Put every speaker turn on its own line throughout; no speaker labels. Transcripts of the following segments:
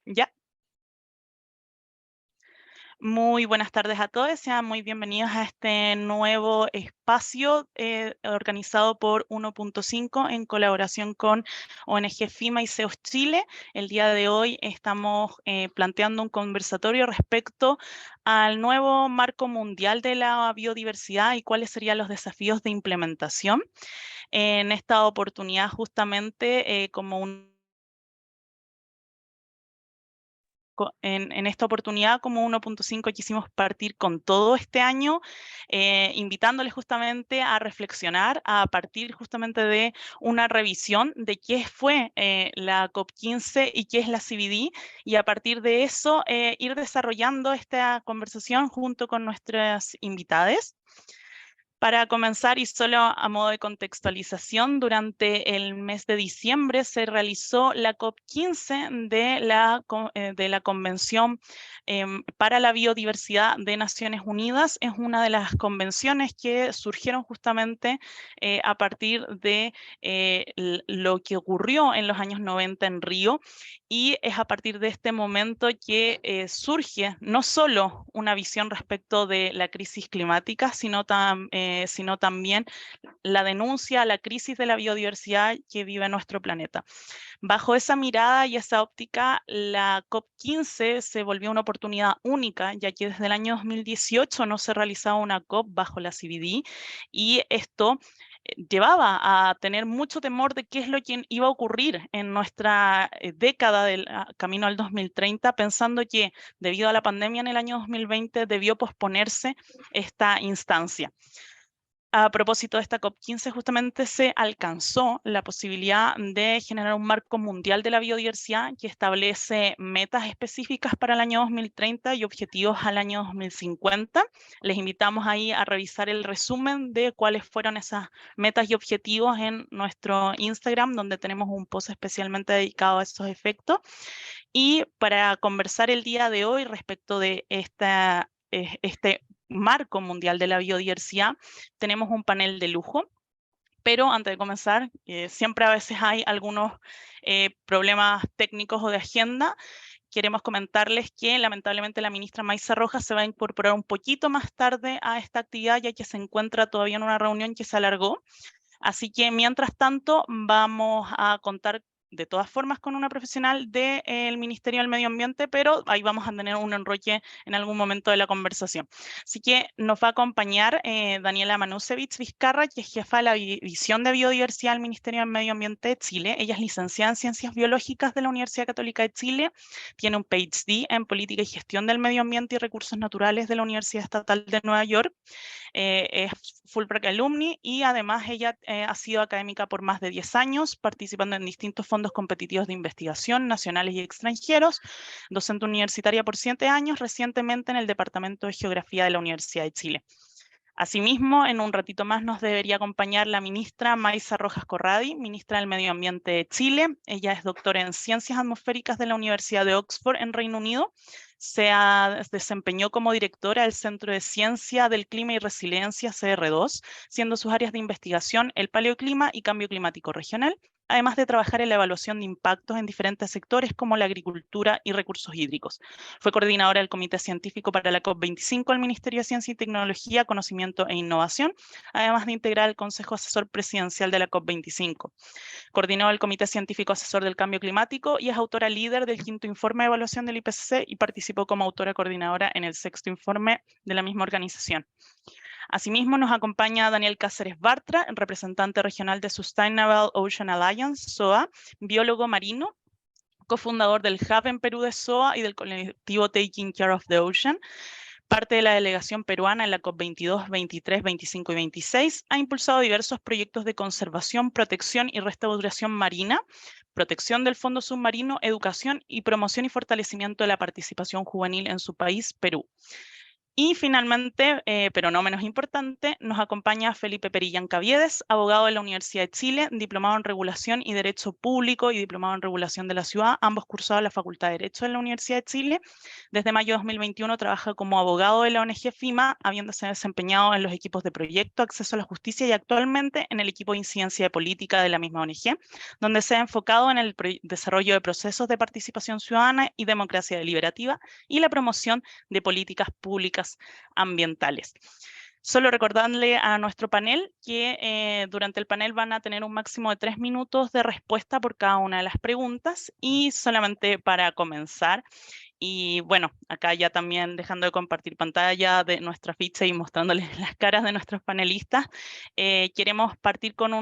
Ya. Muy buenas tardes a todos, sean muy bienvenidos a este nuevo espacio organizado por 1.5 en colaboración con ONG FIMA y CEOS Chile. El día de hoy estamos planteando un conversatorio respecto al nuevo marco mundial de la biodiversidad y cuáles serían los desafíos de implementación. En esta oportunidad, justamente, en esta oportunidad, como 1.5, quisimos partir con todo este año, invitándoles justamente a reflexionar a partir justamente de una revisión de qué fue la COP15 y qué es la CBD, y a partir de eso ir desarrollando esta conversación junto con nuestras invitadas. Para comenzar, y solo a modo de contextualización, durante el mes de diciembre se realizó la COP15 de la Convención para la Biodiversidad de Naciones Unidas. Es una de las convenciones que surgieron justamente a partir de lo que ocurrió en los años 90 en Río, y es a partir de este momento que surge no solo una visión respecto de la crisis climática, sino también la denuncia a la crisis de la biodiversidad que vive nuestro planeta. Bajo esa mirada y esa óptica, la COP15 se volvió una oportunidad única, ya que desde el año 2018 no se realizaba una COP bajo la CBD, y esto llevaba a tener mucho temor de qué es lo que iba a ocurrir en nuestra década del camino al 2030, pensando que debido a la pandemia en el año 2020 debió posponerse esta instancia. A propósito de esta COP15, justamente se alcanzó la posibilidad de generar un marco mundial de la biodiversidad que establece metas específicas para el año 2030 y objetivos al año 2050. Les invitamos ahí a revisar el resumen de cuáles fueron esas metas y objetivos en nuestro Instagram, donde tenemos un post especialmente dedicado a esos efectos. Y para conversar el día de hoy respecto de este marco mundial de la biodiversidad, tenemos un panel de lujo. Pero antes de comenzar, siempre a veces hay algunos problemas técnicos o de agenda. Queremos comentarles que lamentablemente la ministra Maysa Rojas se va a incorporar un poquito más tarde a esta actividad, ya que se encuentra todavía en una reunión que se alargó. Así que mientras tanto vamos a contar de todas formas con una profesional del Ministerio del Medio Ambiente, pero ahí vamos a tener un enroque en algún momento de la conversación. Así que nos va a acompañar Daniela Manusevich Vizcarra, que es jefa de la División de Biodiversidad del Ministerio del Medio Ambiente de Chile. Ella es licenciada en Ciencias Biológicas de la Universidad Católica de Chile, tiene un PhD en Política y Gestión del Medio Ambiente y Recursos Naturales de la Universidad Estatal de Nueva York. Es Fulbright Alumni, y además ella ha sido académica por más de 10 años, participando en distintos fondos competitivos de investigación nacionales y extranjeros, docente universitaria por 7 años, recientemente en el Departamento de Geografía de la Universidad de Chile. Asimismo, en un ratito más nos debería acompañar la ministra Maysa Rojas Corradi, ministra del Medio Ambiente de Chile. Ella es doctora en Ciencias Atmosféricas de la Universidad de Oxford en Reino Unido. Se desempeñó como directora del Centro de Ciencia del Clima y Resiliencia, CR2, siendo sus áreas de investigación el paleoclima y cambio climático regional, además de trabajar en la evaluación de impactos en diferentes sectores como la agricultura y recursos hídricos. Fue coordinadora del Comité Científico para la COP25 del Ministerio de Ciencia y Tecnología, Conocimiento e Innovación, además de integrar el Consejo Asesor Presidencial de la COP25. Coordinó el Comité Científico Asesor del Cambio Climático y es autora líder del 5º informe de evaluación del IPCC, y participó como autora coordinadora en el 6º informe de la misma organización. Asimismo, nos acompaña Daniel Cáceres Bartra, representante regional de Sustainable Ocean Alliance, SOA, biólogo marino, cofundador del Hub en Perú de SOA y del colectivo Taking Care of the Ocean. Parte de la delegación peruana en la COP22, 23, 25 y 26, ha impulsado diversos proyectos de conservación, protección y restauración marina, protección del fondo submarino, educación y promoción y fortalecimiento de la participación juvenil en su país, Perú. Y finalmente, pero no menos importante, nos acompaña Felipe Perillán Caviedes, abogado de la Universidad de Chile, diplomado en Regulación y Derecho Público y diplomado en Regulación de la Ciudad, ambos cursados en la Facultad de Derecho de la Universidad de Chile. Desde mayo de 2021 trabaja como abogado de la ONG FIMA, habiéndose desempeñado en los equipos de proyecto, acceso a la justicia y actualmente en el equipo de incidencia de política de la misma ONG, donde se ha enfocado en el desarrollo de procesos de participación ciudadana y democracia deliberativa y la promoción de políticas públicas ambientales. Solo recordarle a nuestro panel que durante el panel van a tener un máximo de 3 minutos de respuesta por cada una de las preguntas. Y solamente para comenzar, y bueno, acá ya también dejando de compartir pantalla de nuestra ficha y mostrándoles las caras de nuestros panelistas, queremos partir con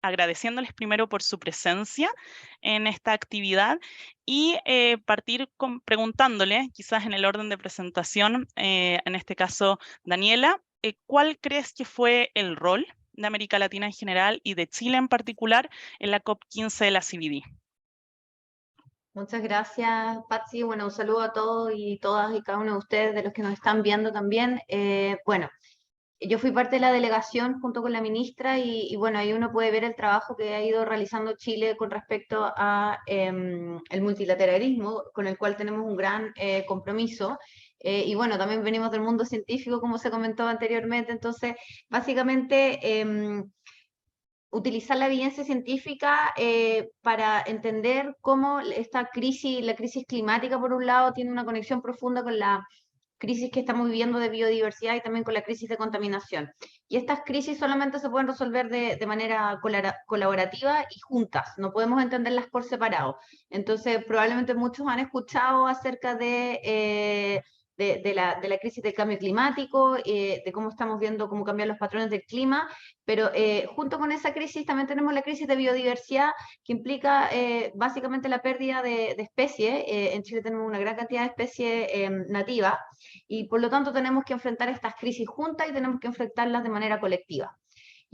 agradeciéndoles primero por su presencia en esta actividad y partir preguntándole, quizás en el orden de presentación, en este caso Daniela, ¿cuál crees que fue el rol de América Latina en general y de Chile en particular en la COP15 de la CBD?
Muchas gracias, Patsy. Bueno, un saludo a todos y todas y cada uno de ustedes, de los que nos están viendo también. Bueno, yo fui parte de la delegación junto con la ministra y bueno, ahí uno puede ver el trabajo que ha ido realizando Chile con respecto a el multilateralismo, con el cual tenemos un gran compromiso. Y bueno, también venimos del mundo científico, como se comentó anteriormente, entonces básicamente utilizar la evidencia científica para entender cómo esta crisis, la crisis climática por un lado, tiene una conexión profunda con la crisis que estamos viviendo de biodiversidad y también con la crisis de contaminación. Y estas crisis solamente se pueden resolver de manera colaborativa y juntas, no podemos entenderlas por separado. Entonces, probablemente muchos han escuchado acerca de la crisis del cambio climático, de cómo estamos viendo cómo cambian los patrones del clima, pero junto con esa crisis también tenemos la crisis de biodiversidad que implica básicamente la pérdida de especies. En Chile tenemos una gran cantidad de especies nativas y por lo tanto tenemos que enfrentar estas crisis juntas y tenemos que enfrentarlas de manera colectiva.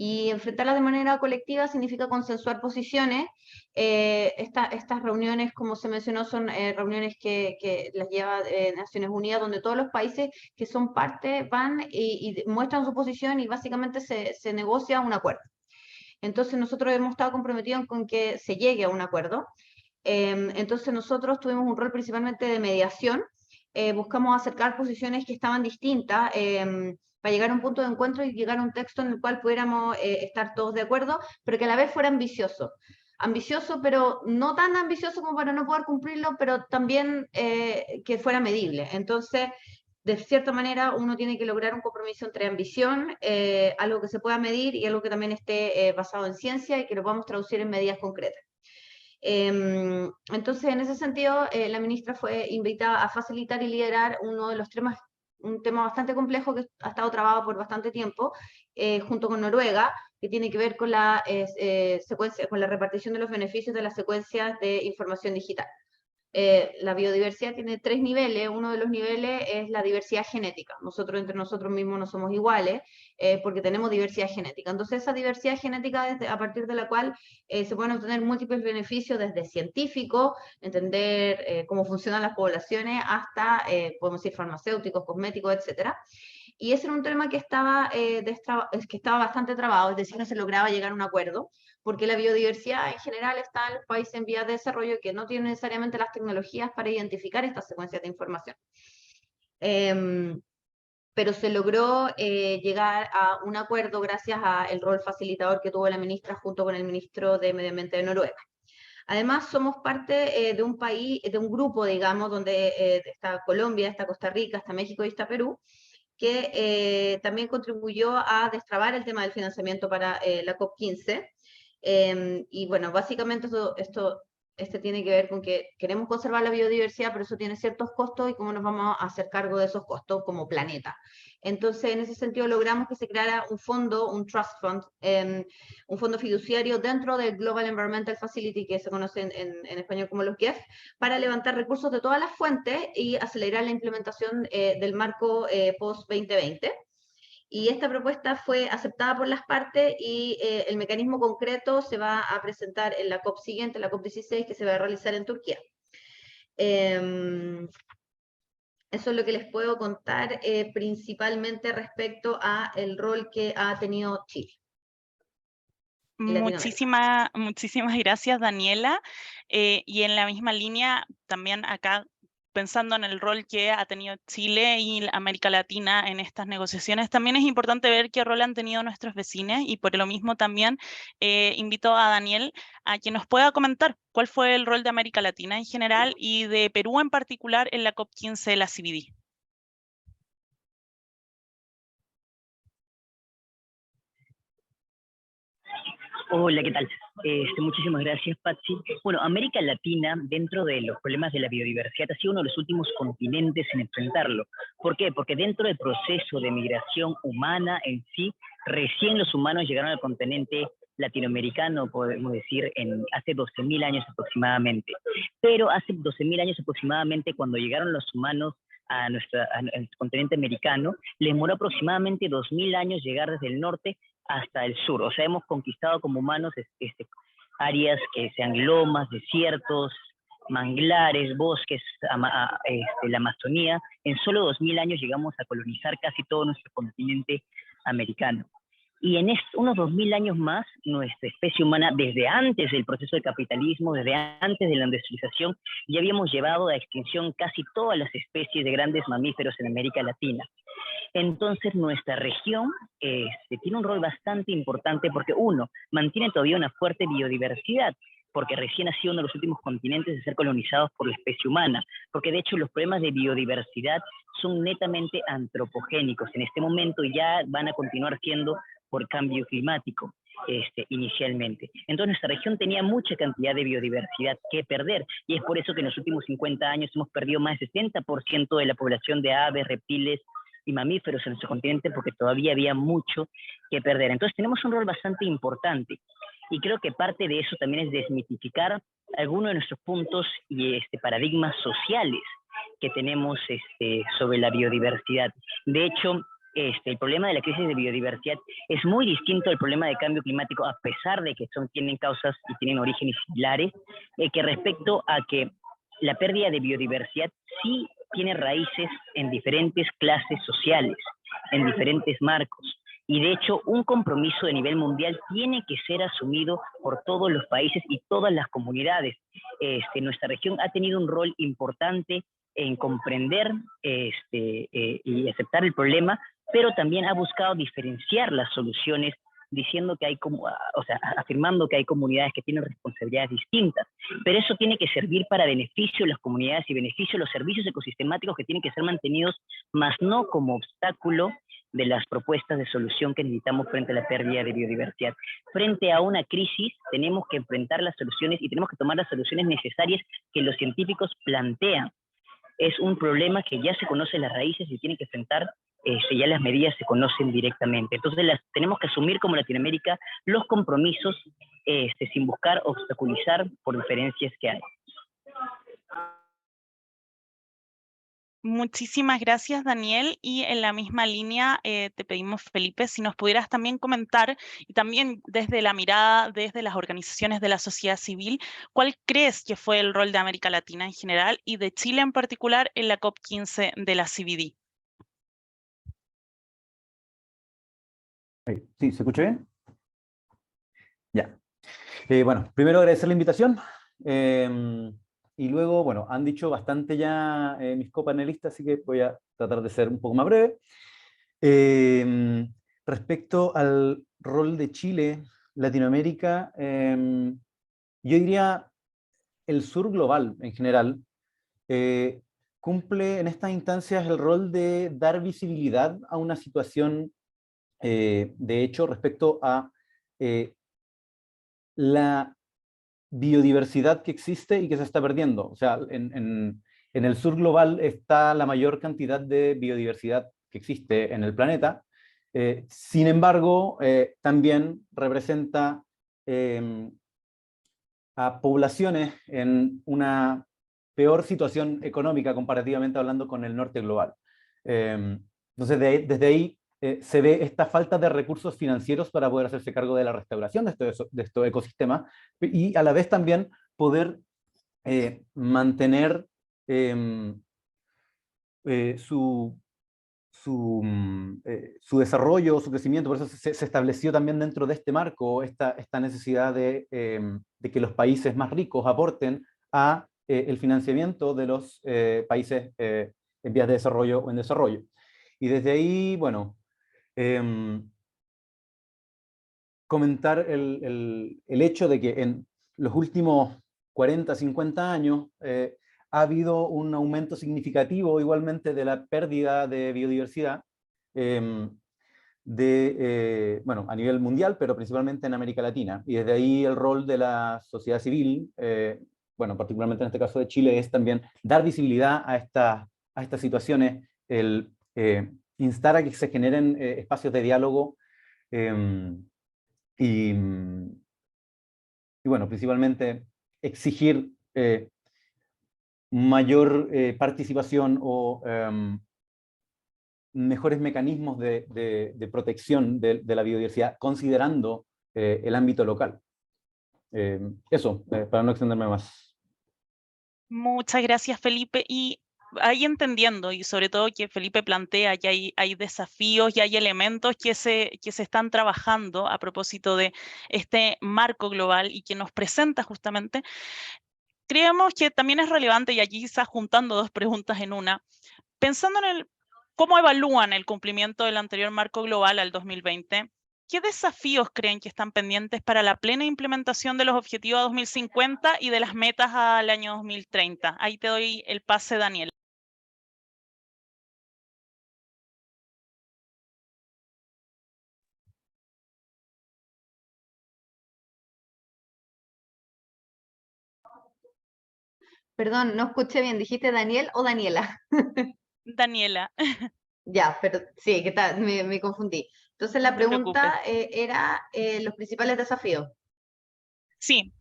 Y enfrentarlas de manera colectiva significa consensuar posiciones. Estas reuniones, como se mencionó, son reuniones que las lleva Naciones Unidas, donde todos los países que son parte van y muestran su posición y básicamente se negocia un acuerdo. Entonces nosotros hemos estado comprometidos con que se llegue a un acuerdo. Entonces nosotros tuvimos un rol principalmente de mediación. Buscamos acercar posiciones que estaban distintas para llegar a un punto de encuentro y llegar a un texto en el cual pudiéramos estar todos de acuerdo, pero que a la vez fuera ambicioso. Ambicioso, pero no tan ambicioso como para no poder cumplirlo, pero también que fuera medible. Entonces, de cierta manera, uno tiene que lograr un compromiso entre ambición, algo que se pueda medir y algo que también esté basado en ciencia y que lo podamos traducir en medidas concretas. Entonces, en ese sentido, la ministra fue invitada a facilitar y liderar uno de los temas, un tema bastante complejo que ha estado trabajado por bastante tiempo, junto con Noruega, que tiene que ver con la secuencia, con la repartición de los beneficios de las secuencias de información digital. La biodiversidad tiene 3 niveles. Uno de los niveles es la diversidad genética. Nosotros entre nosotros mismos no somos iguales porque tenemos diversidad genética. Entonces esa diversidad genética a partir de la cual se pueden obtener múltiples beneficios desde científicos, entender cómo funcionan las poblaciones, hasta, podemos decir, farmacéuticos, cosméticos, etcétera. Y ese era un tema que estaba bastante trabado, es decir, no se lograba llegar a un acuerdo, porque la biodiversidad en general está en los países en vías de desarrollo que no tienen necesariamente las tecnologías para identificar estas secuencias de información. Pero se logró llegar a un acuerdo gracias al rol facilitador que tuvo la ministra junto con el ministro de Medio Ambiente de Noruega. Además, somos parte de un país, de un grupo, digamos, donde está Colombia, está Costa Rica, está México y está Perú, que también contribuyó a destrabar el tema del financiamiento para la COP15. Y bueno, básicamente este tiene que ver con que queremos conservar la biodiversidad, pero eso tiene ciertos costos y cómo nos vamos a hacer cargo de esos costos como planeta. Entonces, en ese sentido, logramos que se creara un fondo, un trust fund, un fondo fiduciario dentro del Global Environmental Facility, que se conoce en español como los GEF, para levantar recursos de todas las fuentes y acelerar la implementación del marco post-2020. Y esta propuesta fue aceptada por las partes y el mecanismo concreto se va a presentar en la COP siguiente, la COP16, que se va a realizar en Turquía. Eso es lo que les puedo contar principalmente respecto a el rol que ha tenido Chile en Latinoamérica.
Muchísimas gracias, Daniela. Y en la misma línea, también acá pensando en el rol que ha tenido Chile y América Latina en estas negociaciones, también es importante ver qué rol han tenido nuestros vecinos y por lo mismo también invito a Daniel a que nos pueda comentar cuál fue el rol de América Latina en general y de Perú en particular en la COP15 de la CBD.
Hola, ¿qué tal? Muchísimas gracias, Patsy. Bueno, América Latina, dentro de los problemas de la biodiversidad, ha sido uno de los últimos continentes en enfrentarlo. ¿Por qué? Porque dentro del proceso de migración humana en sí, recién los humanos llegaron al continente latinoamericano, podemos decir, hace 12.000 años aproximadamente. Pero hace 12.000 años aproximadamente, cuando llegaron los humanos al continente americano, les demoró aproximadamente 2.000 años llegar desde el norte hasta el sur. O sea, hemos conquistado como humanos áreas que sean lomas, desiertos, manglares, bosques, la Amazonía. En solo 2.000 años llegamos a colonizar casi todo nuestro continente americano. Y en unos 2.000 años más, nuestra especie humana, desde antes del proceso de capitalismo, desde antes de la industrialización, ya habíamos llevado a extinción casi todas las especies de grandes mamíferos en América Latina. Entonces nuestra región tiene un rol bastante importante porque uno, mantiene todavía una fuerte biodiversidad, porque recién ha sido uno de los últimos continentes de ser colonizados por la especie humana, porque de hecho los problemas de biodiversidad son netamente antropogénicos. En este momento ya van a continuar siendo por cambio climático. Inicialmente. Entonces nuestra región tenía mucha cantidad de biodiversidad que perder y es por eso que en los últimos 50 años hemos perdido más del 60% de la población de aves, reptiles y mamíferos en nuestro continente porque todavía había mucho que perder. Entonces tenemos un rol bastante importante y creo que parte de eso también es desmitificar algunos de nuestros puntos y paradigmas sociales que tenemos sobre la biodiversidad. De hecho, el problema de la crisis de biodiversidad es muy distinto al problema de cambio climático, a pesar de que tienen causas y tienen orígenes similares, que respecto a que la pérdida de biodiversidad sí tiene raíces en diferentes clases sociales, en diferentes marcos. Y de hecho, un compromiso de nivel mundial tiene que ser asumido por todos los países y todas las comunidades. Nuestra región ha tenido un rol importante en comprender y aceptar el problema, pero también ha buscado diferenciar las soluciones diciendo que afirmando que hay comunidades que tienen responsabilidades distintas, pero eso tiene que servir para beneficio de las comunidades y beneficio de los servicios ecosistemáticos que tienen que ser mantenidos, más no como obstáculo de las propuestas de solución que necesitamos frente a la pérdida de biodiversidad. Frente a una crisis tenemos que enfrentar las soluciones y tenemos que tomar las soluciones necesarias que los científicos plantean. Es un problema que ya se conoce las raíces y tiene que enfrentar, ya las medidas se conocen directamente. Entonces tenemos que asumir como Latinoamérica los compromisos sin buscar obstaculizar por diferencias que hay.
Muchísimas gracias, Daniel. Y en la misma línea te pedimos, Felipe, si nos pudieras también comentar, y también desde la mirada, desde las organizaciones de la sociedad civil, ¿cuál crees que fue el rol de América Latina en general y de Chile en particular en la COP15 de la CBD?
Sí, ¿se escucha bien? Ya. Bueno, primero agradecer la invitación. Y luego, bueno, han dicho bastante ya mis copanelistas, así que voy a tratar de ser un poco más breve. Respecto al rol de Chile, Latinoamérica, yo diría el sur global en general, cumple en estas instancias el rol de dar visibilidad a una situación, de hecho, respecto a la biodiversidad que existe y que se está perdiendo. O sea, en el sur global está la mayor cantidad de biodiversidad que existe en el planeta. Sin embargo, también representa a poblaciones en una peor situación económica comparativamente hablando con el norte global. Entonces, desde ahí se ve esta falta de recursos financieros para poder hacerse cargo de la restauración de estos ecosistemas y a la vez también poder mantener su desarrollo, su crecimiento. Por eso se estableció también dentro de este marco esta necesidad de que los países más ricos aporten a el financiamiento de los países en vías de desarrollo o en desarrollo. Y desde ahí, bueno, comentar el hecho de que en los últimos 40, 50 años ha habido un aumento significativo igualmente de la pérdida de biodiversidad, bueno, a nivel mundial, pero principalmente en América Latina. Y desde ahí el rol de la sociedad civil, bueno, particularmente en este caso de Chile, es también dar visibilidad a estas situaciones, el instar a que se generen espacios de diálogo y bueno, principalmente exigir mayor participación o mejores mecanismos de protección de la biodiversidad, considerando el ámbito local. Eso, para no extenderme más.
Muchas gracias, Felipe. Y ahí entendiendo, y sobre todo que Felipe plantea que hay desafíos y hay elementos que se están trabajando a propósito de este marco global y que nos presenta justamente, creemos que también es relevante, y aquí quizás juntando dos preguntas en una, pensando en cómo evalúan el cumplimiento del anterior marco global al 2020, ¿qué desafíos creen que están pendientes para la plena implementación de los objetivos a 2050 y de las metas al año 2030? Ahí te doy el pase, Daniel.
Perdón, no escuché bien, ¿dijiste Daniel o Daniela?
Daniela,
Ya, pero sí, ¿qué tal? Me confundí. Entonces la
no te preocupes.
pregunta era los principales desafíos.
Sí,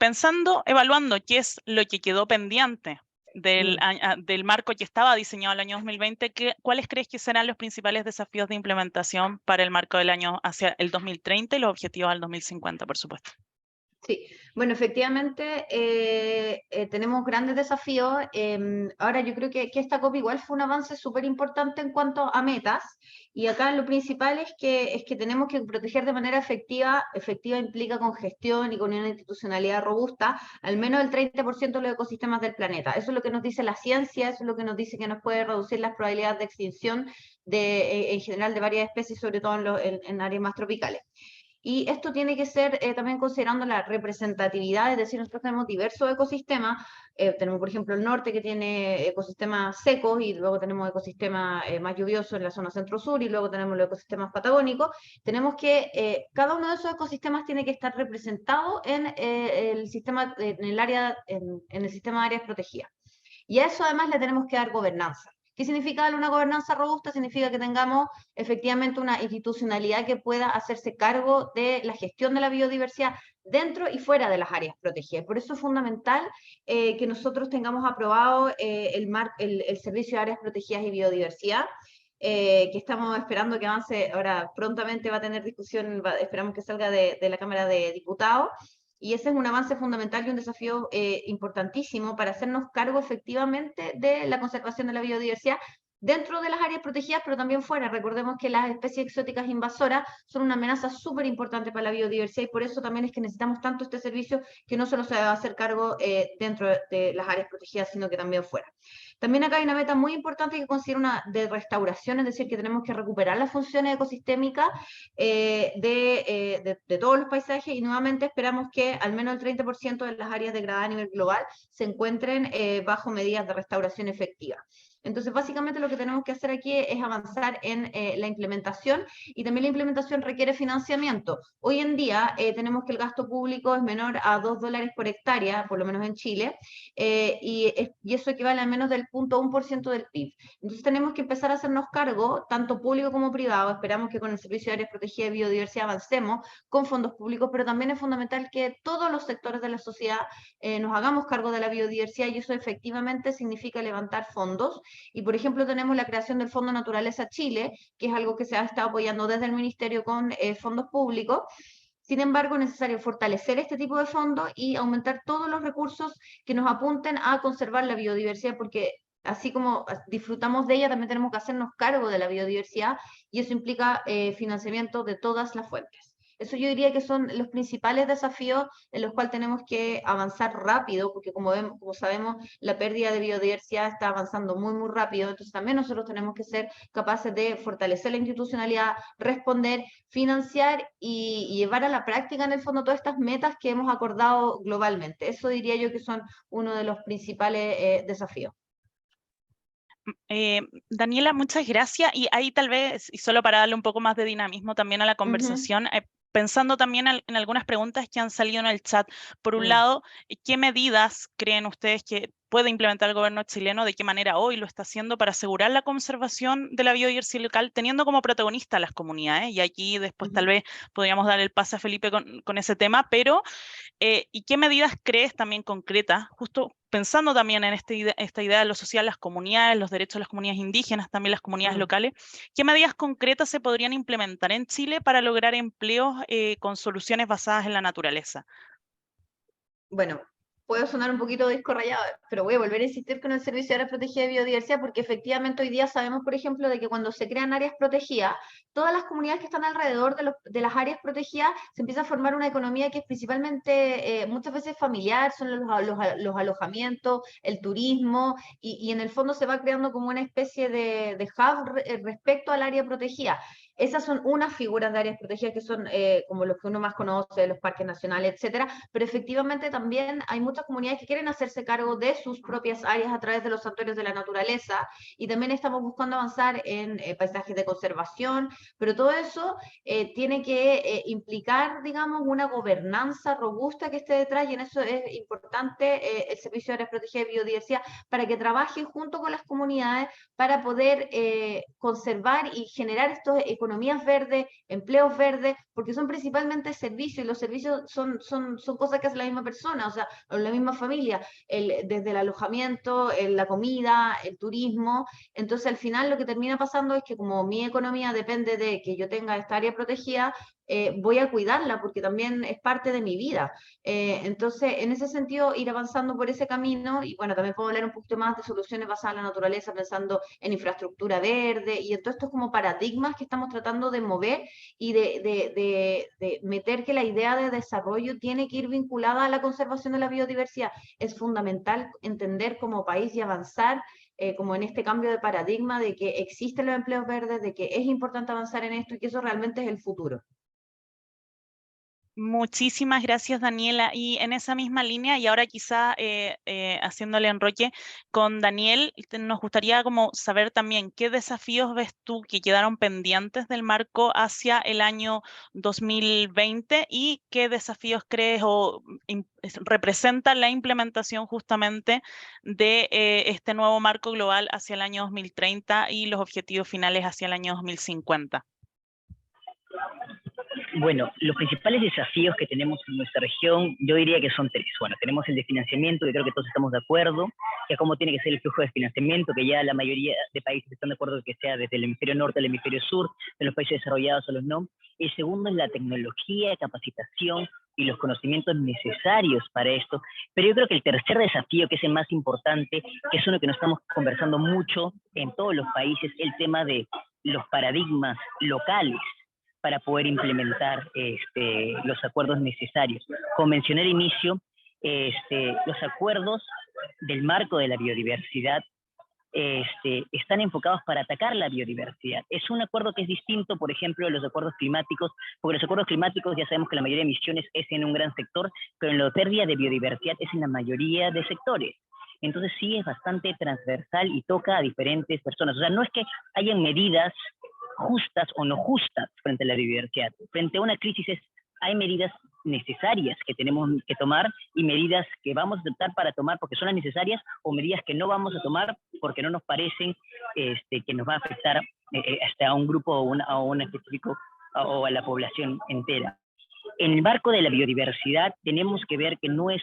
evaluando qué es lo que quedó pendiente del marco que estaba diseñado el año 2020, ¿cuáles crees que serán los principales desafíos de implementación para el marco del año hacia el 2030 y los objetivos al 2050, por supuesto?
Sí, bueno, efectivamente tenemos grandes desafíos. Ahora yo creo que esta COP igual fue un avance súper importante en cuanto a metas, y acá lo principal es que tenemos que proteger de manera efectiva. Efectiva implica con gestión y con una institucionalidad robusta al menos el 30% de los ecosistemas del planeta. Eso es lo que nos dice la ciencia, eso es lo que nos dice que nos puede reducir las probabilidades de extinción en general de varias especies, sobre todo en áreas más tropicales. Y esto tiene que ser también considerando la representatividad, es decir, nosotros tenemos diversos ecosistemas. Tenemos, por ejemplo, el norte, que tiene ecosistemas secos, y luego tenemos ecosistemas más lluviosos en la zona centro-sur, y luego tenemos los ecosistemas patagónicos. Tenemos que, cada uno de esos ecosistemas tiene que estar representado en el sistema, en el sistema de áreas protegidas. Y a eso además le tenemos que dar gobernanza. ¿Qué significa darle una gobernanza robusta? Significa que tengamos efectivamente una institucionalidad que pueda hacerse cargo de la gestión de la biodiversidad dentro y fuera de las áreas protegidas. Por eso es fundamental que nosotros tengamos aprobado el Servicio de Áreas Protegidas y Biodiversidad, que estamos esperando que avance. Ahora prontamente va a tener discusión, esperamos que salga de la Cámara de Diputados. Y ese es un avance fundamental y un desafío importantísimo para hacernos cargo efectivamente de la conservación de la biodiversidad dentro de las áreas protegidas, pero también fuera. Recordemos que las especies exóticas invasoras son una amenaza súper importante para la biodiversidad, y por eso también es que necesitamos tanto este servicio, que no solo se va a hacer cargo dentro de las áreas protegidas, sino que también fuera. También acá hay una meta muy importante que considera una de restauración, es decir, que tenemos que recuperar las funciones ecosistémicas de todos los paisajes, y nuevamente esperamos que al menos el 30% de las áreas degradadas a nivel global se encuentren bajo medidas de restauración efectiva. Entonces, básicamente lo que tenemos que hacer aquí es avanzar en la implementación, y también la implementación requiere financiamiento. Hoy en día tenemos que el gasto público es menor a $2 por hectárea, por lo menos en Chile, y eso equivale a menos del 0.1% del PIB. Entonces tenemos que empezar a hacernos cargo, tanto público como privado. Esperamos que con el Servicio de Áreas Protegidas y Biodiversidad avancemos con fondos públicos, pero también es fundamental que todos los sectores de la sociedad nos hagamos cargo de la biodiversidad, y eso efectivamente significa levantar fondos. Y por ejemplo tenemos la creación del Fondo Naturaleza Chile, que es algo que se ha estado apoyando desde el Ministerio con fondos públicos. Sin embargo, es necesario fortalecer este tipo de fondos y aumentar todos los recursos que nos apunten a conservar la biodiversidad, porque así como disfrutamos de ella, también tenemos que hacernos cargo de la biodiversidad, y eso implica financiamiento de todas las fuentes. Eso yo diría que son los principales desafíos en los cuales tenemos que avanzar rápido, porque como sabemos, la pérdida de biodiversidad está avanzando muy, muy rápido, entonces también nosotros tenemos que ser capaces de fortalecer la institucionalidad, responder, financiar y llevar a la práctica en el fondo todas estas metas que hemos acordado globalmente. Eso diría yo que son uno de los principales desafíos.
Daniela, muchas gracias. Y ahí tal vez, y solo para darle un poco más de dinamismo también a la conversación, pensando también en algunas preguntas que han salido en el chat. Por un lado, ¿qué medidas creen ustedes que puede implementar el gobierno chileno, de qué manera hoy lo está haciendo para asegurar la conservación de la biodiversidad local, teniendo como protagonista a las comunidades? Y aquí después tal vez podríamos dar el pase a Felipe con ese tema, pero ¿y qué medidas crees también concretas, justo pensando también en esta idea de lo social, las comunidades, los derechos de las comunidades indígenas, también las comunidades locales, qué medidas concretas se podrían implementar en Chile para lograr empleos con soluciones basadas en la naturaleza?
Bueno, puedo sonar un poquito disco rayado, pero voy a volver a insistir con el Servicio de Áreas Protegidas de Biodiversidad, porque efectivamente hoy día sabemos, por ejemplo, de que cuando se crean áreas protegidas, todas las comunidades que están alrededor de las áreas protegidas, se empieza a formar una economía que es principalmente, muchas veces familiar, son los alojamientos, el turismo, y en el fondo se va creando como una especie de hub respecto al área protegida. Esas son unas figuras de áreas protegidas que son como los que uno más conoce, los parques nacionales, etcétera, pero efectivamente también hay muchas comunidades que quieren hacerse cargo de sus propias áreas a través de los santuarios de la naturaleza, y también estamos buscando avanzar en paisajes de conservación, pero todo eso tiene que implicar, digamos, una gobernanza robusta que esté detrás, y en eso es importante el Servicio de Áreas Protegidas de Biodiversidad, para que trabaje junto con las comunidades para poder conservar y generar estos economías verdes, empleos verdes, porque son principalmente servicios, y los servicios son cosas que hace la misma persona, o sea, la misma familia, desde el alojamiento, la comida, el turismo. Entonces al final lo que termina pasando es que como mi economía depende de que yo tenga esta área protegida, voy a cuidarla porque también es parte de mi vida. Entonces, en ese sentido, ir avanzando por ese camino, y bueno, también puedo hablar un poquito más de soluciones basadas en la naturaleza, pensando en infraestructura verde, y en todo esto como paradigmas que estamos tratando de mover y de meter que la idea de desarrollo tiene que ir vinculada a la conservación de la biodiversidad. Es fundamental entender como país y avanzar como en este cambio de paradigma de que existen los empleos verdes, de que es importante avanzar en esto y que eso realmente es el futuro.
Muchísimas gracias, Daniela. Y en esa misma línea, y ahora quizá haciéndole enroque con Daniel, nos gustaría como saber también qué desafíos ves tú que quedaron pendientes del marco hacia el año 2020 y qué desafíos crees o representa la implementación justamente de este nuevo marco global hacia el año 2030 y los objetivos finales hacia el año 2050.
Bueno, los principales desafíos que tenemos en nuestra región, yo diría que son tres. Bueno, tenemos el de financiamiento, que creo que todos estamos de acuerdo, que cómo tiene que ser el flujo de financiamiento, que ya la mayoría de países están de acuerdo que sea desde el hemisferio norte al hemisferio sur, de los países desarrollados a los no. El segundo es la tecnología, capacitación y los conocimientos necesarios para esto. Pero yo creo que el tercer desafío, que es el más importante, que es uno que nos estamos conversando mucho en todos los países, el tema de los paradigmas locales para poder implementar los acuerdos necesarios. Como mencioné al inicio, los acuerdos del marco de la biodiversidad están enfocados para atacar la biodiversidad. Es un acuerdo que es distinto, por ejemplo, de los acuerdos climáticos, porque los acuerdos climáticos ya sabemos que la mayoría de emisiones es en un gran sector, pero en la pérdida de biodiversidad es en la mayoría de sectores. Entonces sí es bastante transversal y toca a diferentes personas. O sea, no es que hayan medidas justas o no justas frente a la biodiversidad. Frente a una crisis hay medidas necesarias que tenemos que tomar y medidas que vamos a optar para tomar porque son las necesarias, o medidas que no vamos a tomar porque no nos parecen que nos va a afectar a un grupo o un específico o a la población entera. En el marco de la biodiversidad tenemos que ver que no es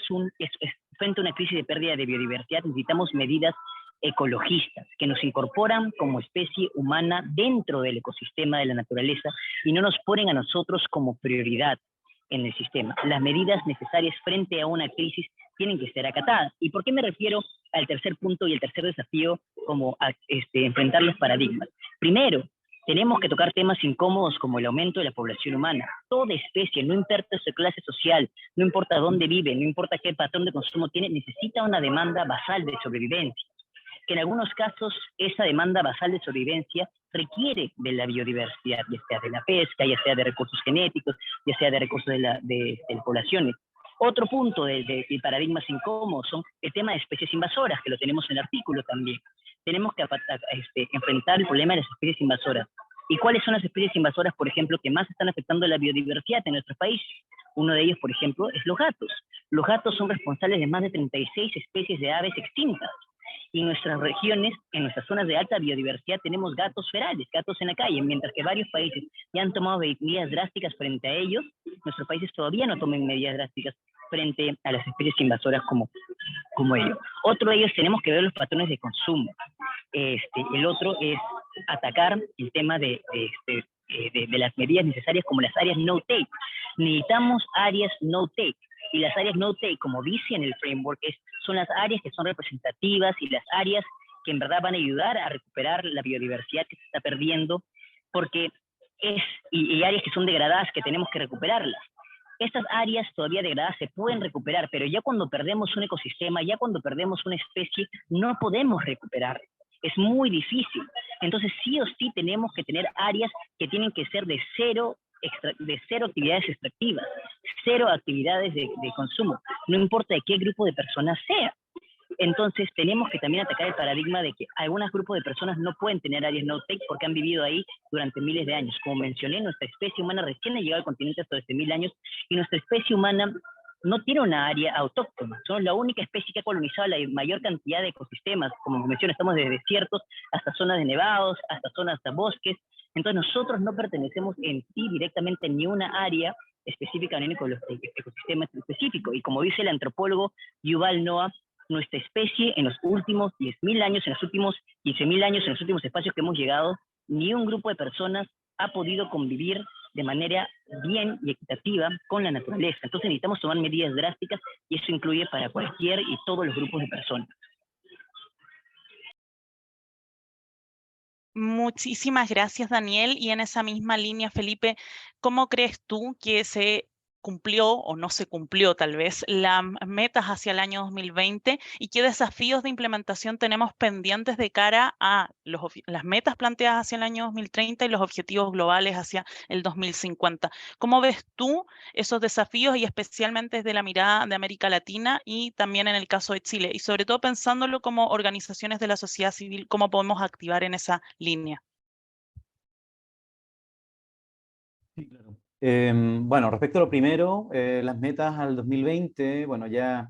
frente a una crisis de pérdida de biodiversidad necesitamos medidas ecologistas, que nos incorporan como especie humana dentro del ecosistema de la naturaleza y no nos ponen a nosotros como prioridad. en el sistema. Las medidas necesarias frente a una crisis tienen que ser acatadas. ¿Y por qué me refiero al tercer punto y el tercer desafío como a, enfrentar los paradigmas? Primero, tenemos que tocar temas incómodos como el aumento de la población humana. Toda especie, no importa su clase social, no importa dónde vive, no importa qué patrón de consumo tiene, necesita una demanda basal de sobrevivencia. Que en algunos casos esa demanda basal de sobrevivencia requiere de la biodiversidad, ya sea de la pesca, ya sea de recursos genéticos, ya sea de recursos de poblaciones. Otro punto de paradigmas incómodos son el tema de especies invasoras, que lo tenemos en el artículo también. Tenemos que enfrentar el problema de las especies invasoras. ¿Y cuáles son las especies invasoras, por ejemplo, que más están afectando la biodiversidad en nuestros países? Uno de ellos, por ejemplo, es los gatos. Los gatos son responsables de más de 36 especies de aves extintas. Y en nuestras regiones, en nuestras zonas de alta biodiversidad, tenemos gatos ferales, gatos en la calle, mientras que varios países ya han tomado medidas drásticas frente a ellos, nuestros países todavía no toman medidas drásticas frente a las especies invasoras como ellos. Otro de ellos, tenemos que ver los patrones de consumo. El otro es atacar el tema de las medidas necesarias como las áreas no-take. Necesitamos áreas no-take. Y las áreas no-take, como dice en el framework, son las áreas que son representativas y las áreas que en verdad van a ayudar a recuperar la biodiversidad que se está perdiendo, porque y áreas que son degradadas que tenemos que recuperarlas. Estas áreas todavía degradadas se pueden recuperar, pero ya cuando perdemos un ecosistema, ya cuando perdemos una especie, no podemos recuperar. Es muy difícil. Entonces sí o sí tenemos que tener áreas que tienen que ser de cero actividades extractivas, cero actividades de consumo, no importa de qué grupo de personas sea. Entonces tenemos que también atacar el paradigma de que algunos grupos de personas no pueden tener áreas no-take porque han vivido ahí durante miles de años. Como mencioné, nuestra especie humana recién ha llegado al continente hasta hace 1000 años y nuestra especie humana no tiene una área autóctona. Somos la única especie que ha colonizado la mayor cantidad de ecosistemas. Como mencioné, estamos desde desiertos hasta zonas de nevados, hasta zonas de bosques. Entonces nosotros no pertenecemos en sí directamente ni una área específica ni un ecosistema específico. Y como dice el antropólogo Yuval Noah, nuestra especie en los últimos 10.000 años, en los últimos 15.000 años, en los últimos espacios que hemos llegado, ni un grupo de personas ha podido convivir de manera bien y equitativa con la naturaleza. Entonces necesitamos tomar medidas drásticas y eso incluye para cualquier y todos los grupos de personas.
Muchísimas gracias, Daniel. Y en esa misma línea, Felipe, ¿cómo crees tú que se cumplió o no se cumplió tal vez las metas hacia el año 2020 y qué desafíos de implementación tenemos pendientes de cara a las metas planteadas hacia el año 2030 y los objetivos globales hacia el 2050? ¿Cómo ves tú esos desafíos y especialmente desde la mirada de América Latina y también en el caso de Chile? Y sobre todo pensándolo como organizaciones de la sociedad civil, ¿cómo podemos activar en esa línea?
Sí, claro. Bueno, respecto a lo primero, las metas al 2020, bueno, ya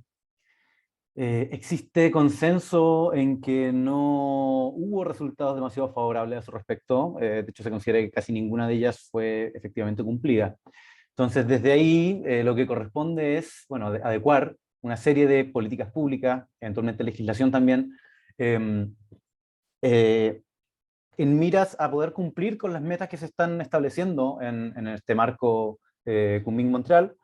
existe consenso en que no hubo resultados demasiado favorables a su respecto. De hecho, se considera que casi ninguna de ellas fue efectivamente cumplida. Entonces, desde ahí, lo que corresponde es, bueno, adecuar una serie de políticas públicas, eventualmente legislación también, em, en miras a poder cumplir con las metas que se están estableciendo en este marco Kunming-Montreal,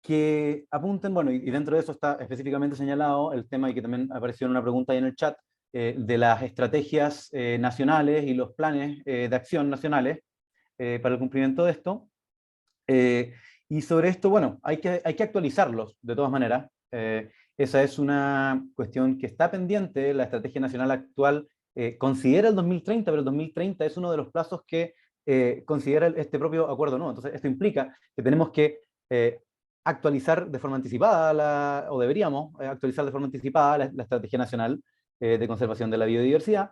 que apunten, bueno, y dentro de eso está específicamente señalado el tema, y que también apareció en una pregunta ahí en el chat, de las estrategias nacionales y los planes de acción nacionales para el cumplimiento de esto. Y sobre esto, bueno, hay que actualizarlos de todas maneras. Esa es una cuestión que está pendiente. La estrategia nacional actual considera el 2030, pero el 2030 es uno de los plazos que considera este propio acuerdo nuevo. Entonces, esto implica que tenemos que actualizar de forma anticipada, o deberíamos actualizar de forma anticipada la estrategia nacional de conservación de la biodiversidad,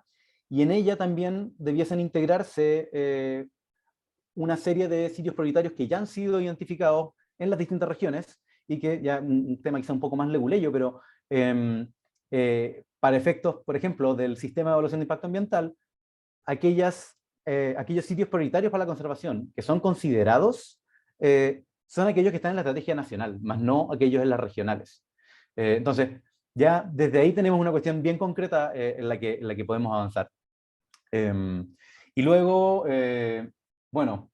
y en ella también debiesen integrarse una serie de sitios prioritarios que ya han sido identificados en las distintas regiones, y que ya un tema quizá un poco más leguleyo, pero para efectos, por ejemplo, del sistema de evaluación de impacto ambiental, aquellos sitios prioritarios para la conservación que son considerados son aquellos que están en la estrategia nacional, más no aquellos en las regionales. Entonces, ya desde ahí tenemos una cuestión bien concreta en la que podemos avanzar. Y luego, bueno,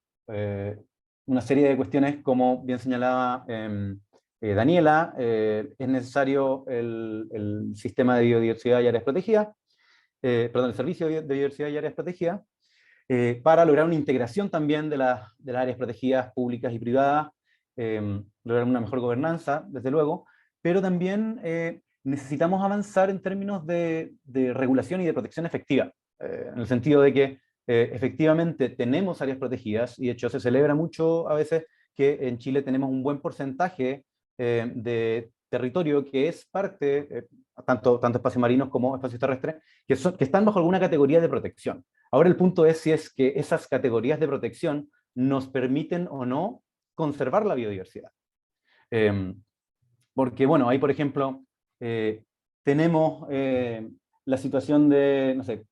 una serie de cuestiones, como bien señalaba Daniela, es necesario el sistema de biodiversidad y áreas protegidas, perdón, el servicio de biodiversidad y áreas protegidas, para lograr una integración también de las áreas protegidas públicas y privadas, lograr una mejor gobernanza, desde luego, pero también necesitamos avanzar en términos de regulación y de protección efectiva, en el sentido de que efectivamente tenemos áreas protegidas, y de hecho se celebra mucho a veces que en Chile tenemos un buen porcentaje de territorio que es parte, tanto espacios marinos como espacios terrestres, que están bajo alguna categoría de protección. Ahora el punto es si es que esas categorías de protección nos permiten o no conservar la biodiversidad. Porque, bueno, ahí, por ejemplo, tenemos la situación de, no sé,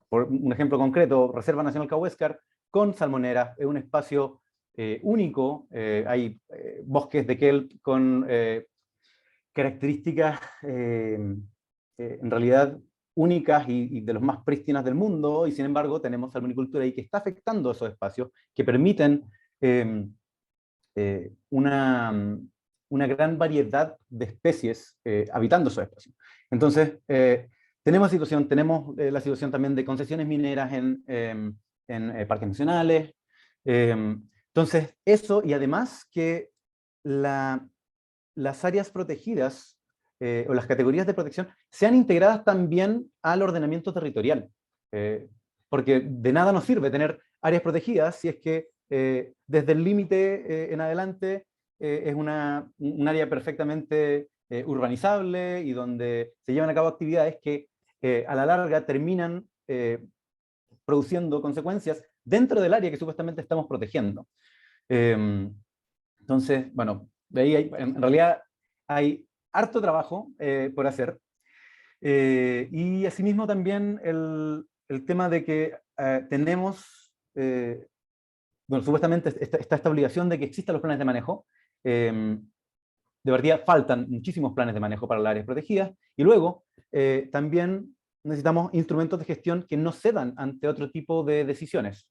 por un ejemplo concreto, Reserva Nacional Cahuéscar, con salmoneras, es un espacio único, hay bosques de kelp con características en realidad únicas y de los más prístinas del mundo, y sin embargo tenemos salmonicultura ahí que está afectando esos espacios, que permiten una gran variedad de especies habitando esos espacios. Entonces, tenemos la situación también de concesiones mineras en parques nacionales. Entonces, eso, y además que las áreas protegidas o las categorías de protección sean integradas también al ordenamiento territorial. Porque de nada nos sirve tener áreas protegidas si es que desde el límite en adelante es un área perfectamente urbanizable y donde se llevan a cabo actividades que a la larga terminan produciendo consecuencias dentro del área que supuestamente estamos protegiendo. Entonces, bueno, de ahí en realidad hay harto trabajo por hacer. Y asimismo también el tema de que tenemos, bueno, supuestamente está esta obligación de que existan los planes de manejo. De partida faltan muchísimos planes de manejo para las áreas protegidas, y luego también necesitamos instrumentos de gestión que no cedan ante otro tipo de decisiones.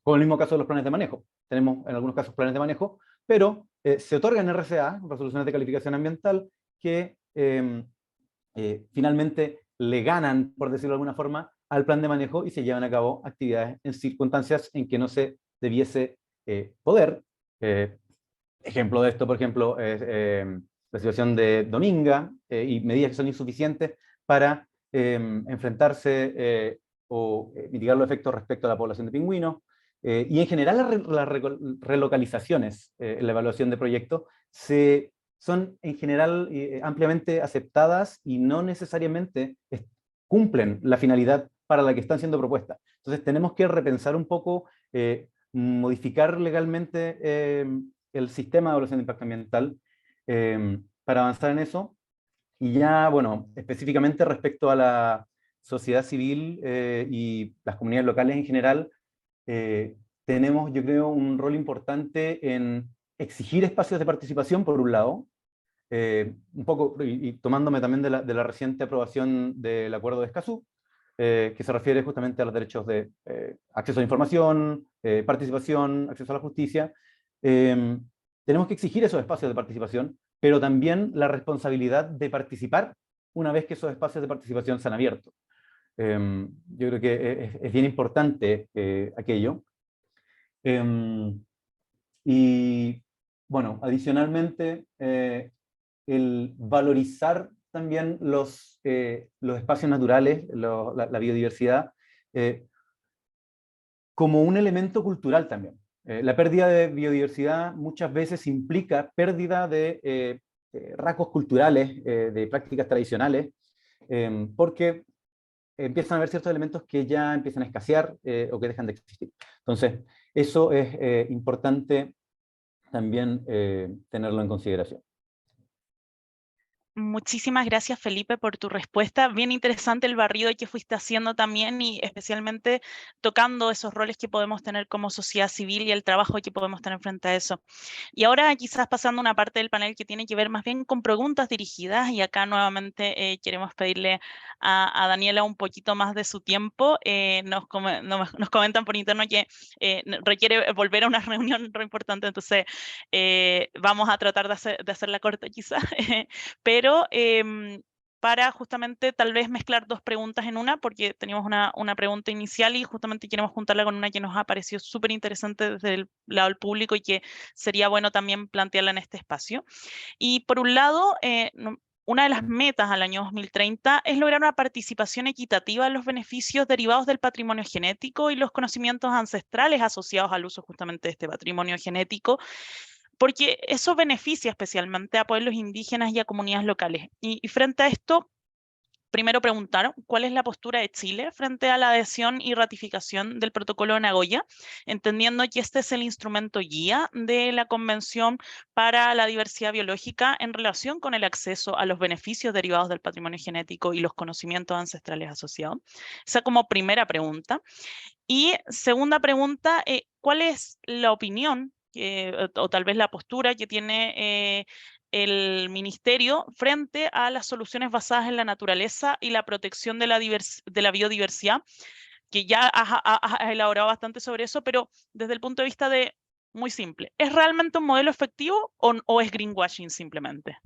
Con el mismo caso de los planes de manejo. Tenemos en algunos casos planes de manejo, pero se otorgan RCA, resoluciones de calificación ambiental, que finalmente le ganan, por decirlo de alguna forma, al plan de manejo y se llevan a cabo actividades en circunstancias en que no se debiese poder. Ejemplo de esto, por ejemplo, es la situación de Dominga y medidas que son insuficientes para enfrentarse o mitigar los efectos respecto a la población de pingüinos. Y en general las relocalizaciones en la evaluación de proyectos son en general ampliamente aceptadas y no necesariamente cumplen la finalidad para la que están siendo propuestas. Entonces tenemos que repensar un poco, modificar legalmente el sistema de evaluación de impacto ambiental para avanzar en eso. Y ya, bueno, específicamente respecto a la sociedad civil y las comunidades locales en general, tenemos, yo creo, un rol importante en exigir espacios de participación, por un lado, un poco, y tomándome también de la reciente aprobación del Acuerdo de Escazú, que se refiere justamente a los derechos de acceso a información, participación, acceso a la justicia. Tenemos que exigir esos espacios de participación, pero también la responsabilidad de participar una vez que esos espacios de participación se han abierto. Yo creo que es bien importante aquello. Y bueno, adicionalmente, el valorizar también los espacios naturales, la biodiversidad, como un elemento cultural también. La pérdida de biodiversidad muchas veces implica pérdida de rasgos culturales, de prácticas tradicionales, porque empiezan a haber ciertos elementos que ya empiezan a escasear o que dejan de existir. Entonces, eso es importante también tenerlo en consideración.
Muchísimas gracias, Felipe, por tu respuesta. Bien interesante el barrido que fuiste haciendo también y especialmente tocando esos roles que podemos tener como sociedad civil y el trabajo que podemos tener frente a eso. Y ahora quizás pasando a una parte del panel que tiene que ver más bien con preguntas dirigidas, y acá nuevamente queremos pedirle a Daniela un poquito más de su tiempo. Nos comentan por interno que requiere volver a una reunión re importante, entonces vamos a tratar de hacerla corta quizás, pero para justamente tal vez mezclar dos preguntas en una, porque teníamos una pregunta inicial y justamente queremos juntarla con una que nos ha parecido súper interesante desde el lado del público y que sería bueno también plantearla en este espacio. Y por un lado, una de las metas al año 2030 es lograr una participación equitativa en los beneficios derivados del patrimonio genético y los conocimientos ancestrales asociados al uso justamente de este patrimonio genético, porque eso beneficia especialmente a pueblos indígenas y a comunidades locales. Y frente a esto, primero preguntar cuál es la postura de Chile frente a la adhesión y ratificación del Protocolo de Nagoya, entendiendo que este es el instrumento guía de la Convención para la Diversidad Biológica en relación con el acceso a los beneficios derivados del patrimonio genético y los conocimientos ancestrales asociados. Esa como primera pregunta. Y segunda pregunta, ¿cuál es la opinión o tal vez la postura que tiene el ministerio frente a las soluciones basadas en la naturaleza y la protección de la biodiversidad? Que ya has elaborado bastante sobre eso, pero desde el punto de vista de, muy simple, ¿es realmente un modelo efectivo o es greenwashing simplemente?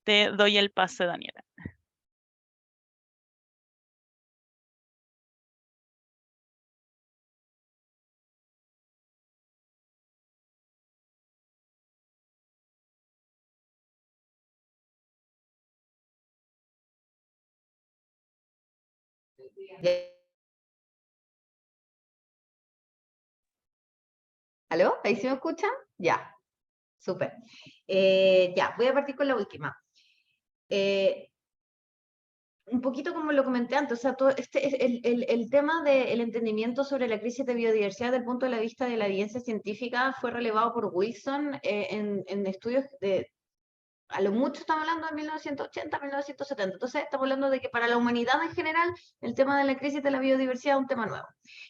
Te doy el pase, Daniela.
¿Aló? ¿Ahí sí me escuchan? Ya, súper. Ya, voy a partir con la última. Un poquito como lo comenté antes, o sea, todo el tema del entendimiento sobre la crisis de biodiversidad desde el punto de vista de la evidencia científica fue relevado por Wilson en estudios de, a lo mucho estamos hablando de 1980, 1970, entonces estamos hablando de que para la humanidad en general el tema de la crisis de la biodiversidad es un tema nuevo.